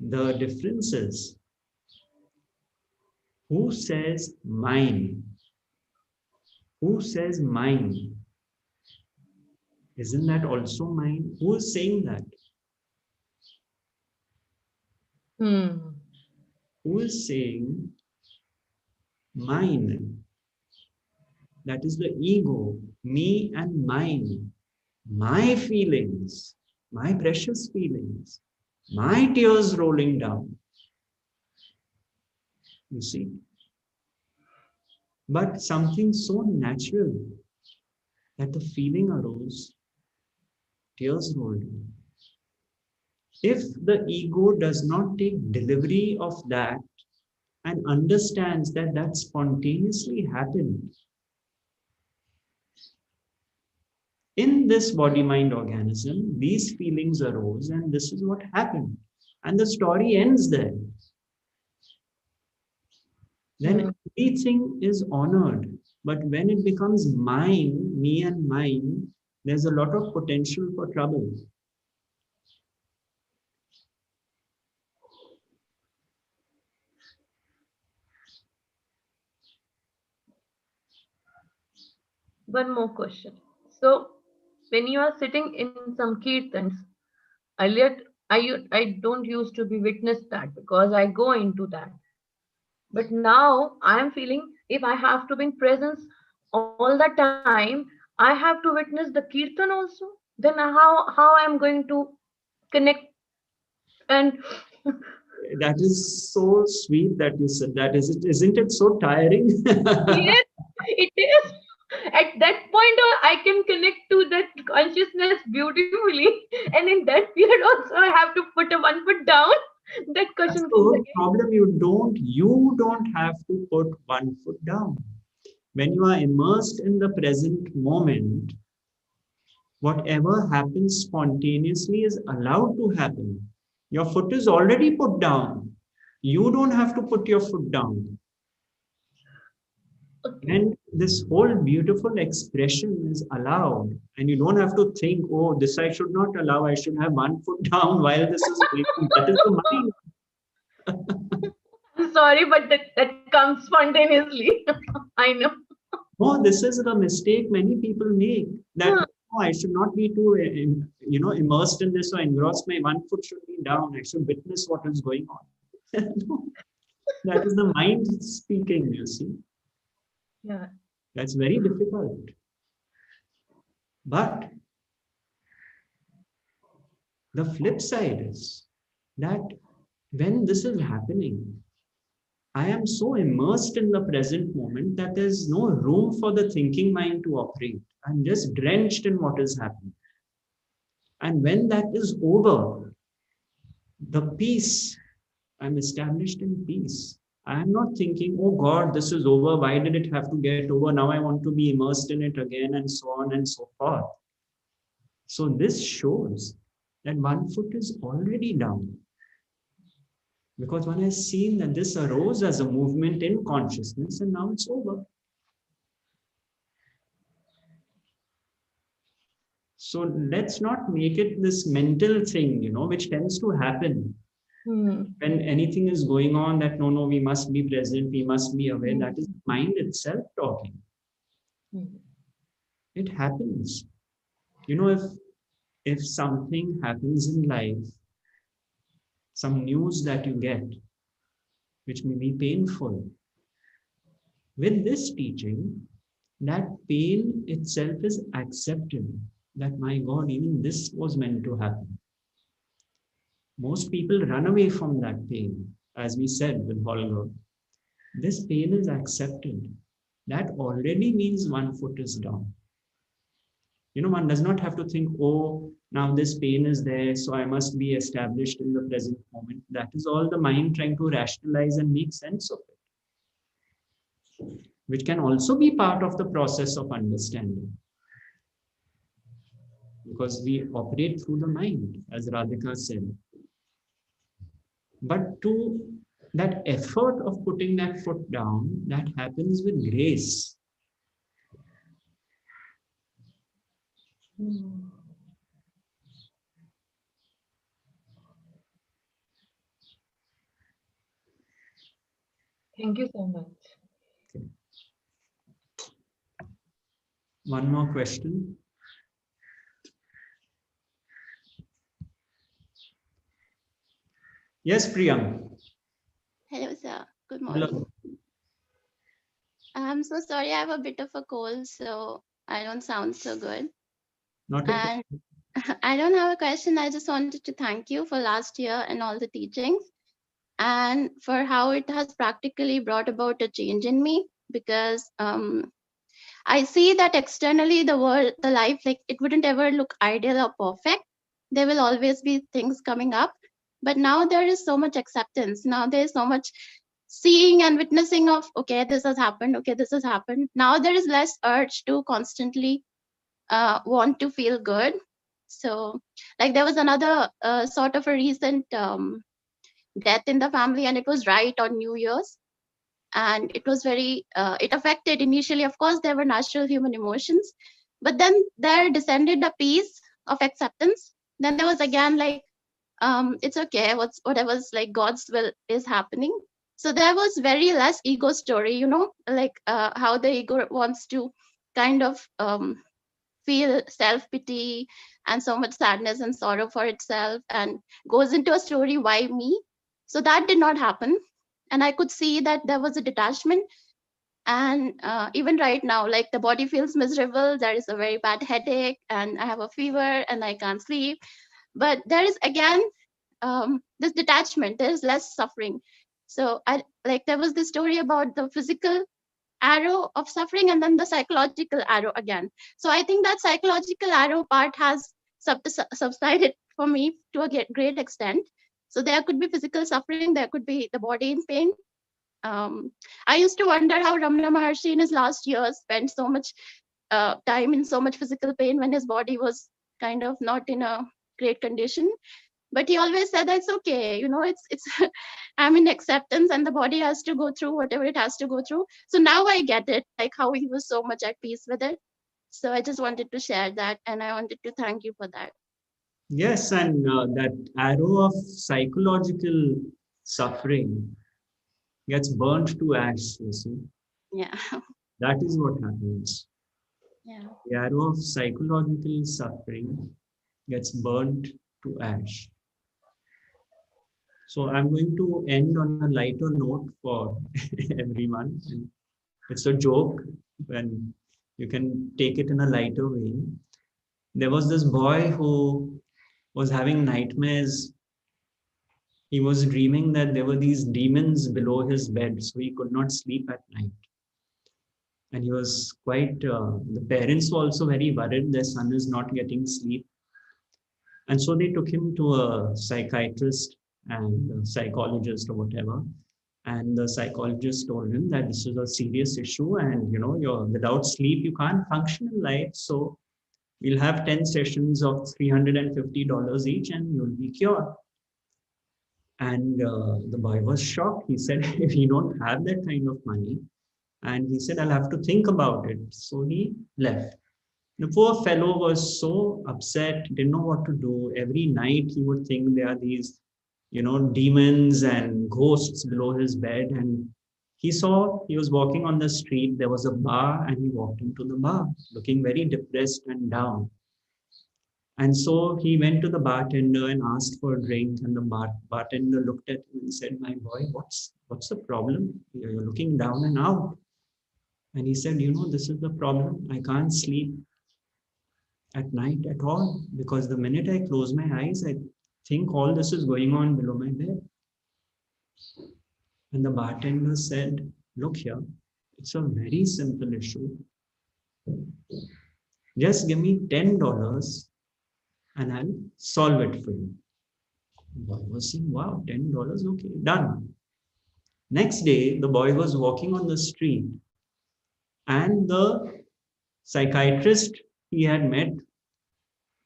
the difference is, who says mine? Who says mine? Isn't that also mine? Who is saying that? who is saying, mine, that is the ego, me and mine, my feelings, my precious feelings, my tears rolling down. You see? But something so natural that the feeling arose, tears rolled down. If the ego does not take delivery of that and understands that that spontaneously happened in this body-mind organism, these feelings arose and this is what happened. And the story ends there. Then everything is honored. But when it becomes mine, me and mine, there's a lot of potential for trouble. One more question. So, when you are sitting in some kirtans, earlier I don't used to be witness that because I go into that. But now I am feeling if I have to be in presence all the time, I have to witness the kirtan also. Then how I am going to connect and That is so sweet that you said that. Isn't it so tiring? yes, it is. At that point, I can connect to that consciousness beautifully, and in that period also, I have to put a one foot down. That That's question the comes whole again. problem. You don't have to put one foot down. When you are immersed in the present moment, whatever happens spontaneously is allowed to happen. Your foot is already put down. You don't have to put your foot down. Okay. And this whole beautiful expression is allowed. And you don't have to think, oh, this I should not allow. I should have one foot down while this is going on. That is the mind. I'm sorry, but that comes spontaneously. I know. No, this is the mistake many people make. That Huh. oh, I should not be too, immersed in this or engrossed. My one foot should be down. I should witness what is going on. No, that is the mind speaking. You see, Yeah. that's very difficult. But the flip side is that when this is happening, I am so immersed in the present moment that there's no room for the thinking mind to operate. I'm just drenched in what is happening. And when that is over, the peace, I'm established in peace. I'm not thinking, oh God, this is over. Why did it have to get over? Now I want to be immersed in it again, and so on and so forth. So this shows that one foot is already down. Because one has seen that this arose as a movement in consciousness and now it's over. So let's not make it this mental thing, which tends to happen when anything is going on that no, we must be present, we must be aware. That is mind itself talking. It happens. If something happens in life, some news that you get, which may be painful, with this teaching, that pain itself is accepted. That, my God, even this was meant to happen. Most people run away from that pain, as we said with Holger. This pain is accepted. That already means one foot is down. One does not have to think, oh, now this pain is there, so I must be established in the present moment. That is all the mind trying to rationalize and make sense of it, which can also be part of the process of understanding. Because we operate through the mind, as Radhika said. But to that effort of putting that foot down, that happens with grace. Thank you so much. Okay. One more question. Yes, Priyam. Hello, sir. Good Hello. morning. I'm so sorry. I have a bit of a cold, so I don't sound so good. Not at all. And I don't have a question. I just wanted to thank you for last year and all the teachings and for how it has practically brought about a change in me, because I see that externally the world, the life, like it wouldn't ever look ideal or perfect. There will always be things coming up. But now there is so much acceptance. Now there's so much seeing and witnessing of, okay, this has happened. Okay, this has happened. Now there is less urge to constantly want to feel good. So like there was another sort of a recent death in the family, and it was right on New Year's. And it was very it affected initially, of course there were natural human emotions, but then there descended a peace of acceptance. Then there was again like it's okay, whatever's like God's will is happening. So there was very less ego story, you know, like how the ego wants to kind of feel self pity and so much sadness and sorrow for itself and goes into a story, why me? So that did not happen. And I could see that there was a detachment. And even right now, like the body feels miserable, there is a very bad headache and I have a fever and I can't sleep, but there is again this detachment, there's less suffering. So I like there was this story about the physical arrow of suffering and then the psychological arrow again. So I think that psychological arrow part has subsided for me to a great extent. So there could be physical suffering, there could be the body in pain. I used to wonder how Ramana Maharshi in his last years spent so much time in so much physical pain when his body was kind of not in a great condition. But he always said that's okay, you know, it's I'm in acceptance and the body has to go through whatever it has to go through. So now I get it, like how he was so much at peace with it. So I just wanted to share that, and I wanted to thank you for that. Yes, and that arrow of psychological suffering gets burnt to ash, you see. Yeah. That is what happens. Yeah. The arrow of psychological suffering gets burnt to ash. So I'm going to end on a lighter note for everyone. And it's a joke when you can take it in a lighter way. There was this boy who was having nightmares. He was dreaming that there were these demons below his bed, so he could not sleep at night. And he was quite, the parents were also very worried their son is not getting sleep. And so they took him to a psychiatrist and a psychologist or whatever. And the psychologist told him that this is a serious issue and, you know, you're without sleep, you can't function in life. So we'll have 10 sessions of $350 each and you'll be cured. And the boy was shocked. He said, we don't have that kind of money. And he said, I'll have to think about it. So he left. The poor fellow was so upset, didn't know what to do. Every night he would think there are these, you know, demons and ghosts below his bed. And he was walking on the street, there was a bar, and he walked into the bar, looking very depressed and down. And so he went to the bartender and asked for a drink, and the bartender looked at him and said, my boy, what's the problem? You're looking down and out. And he said, you know, this is the problem. I can't sleep at night at all, because the minute I close my eyes, I think all this is going on below my bed. And the bartender said, look here, it's a very simple issue. Just give me $10 and I'll solve it for you. The boy was saying, wow, $10, okay, done. Next day, the boy was walking on the street and the psychiatrist he had met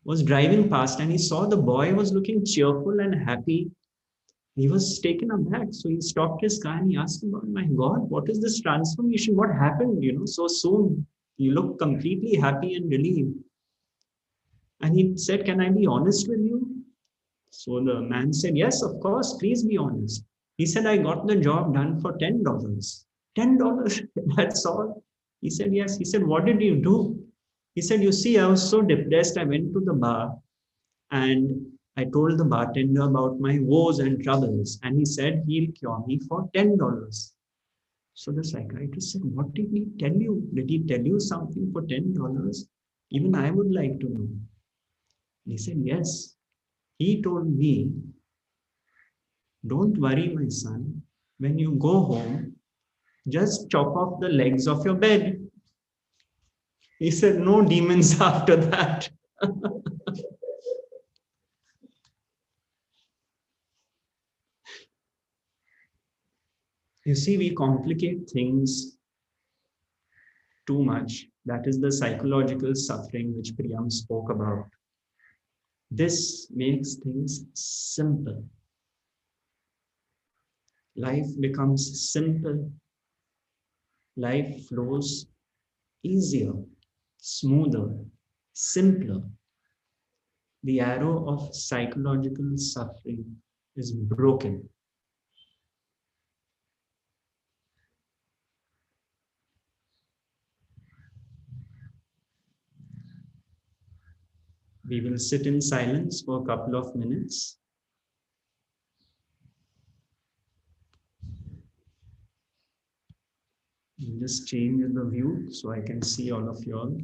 was driving past and he saw the boy was looking cheerful and happy. He was taken aback. So he stopped his car and he asked him, oh my God, what is this transformation? What happened, you know, so soon? You look completely happy and relieved. And he said, can I be honest with you? So the man said, yes, of course, please be honest. He said, I got the job done for $10. $10, that's all. He said, yes. He said, what did you do? He said, you see, I was so depressed. I went to the bar and I told the bartender about my woes and troubles, and he said he'll cure me for $10. So the psychiatrist said, what did he tell you? Did he tell you something for $10? Even I would like to know. And he said, yes. He told me, don't worry, my son. When you go home, just chop off the legs of your bed. He said, no demons after that. You see, we complicate things too much. That is the psychological suffering which Priyam spoke about. This makes things simple. Life becomes simple. Life flows easier, smoother, simpler. The arrow of psychological suffering is broken. We will sit in silence for a couple of minutes. I'll just change the view so I can see all of you all.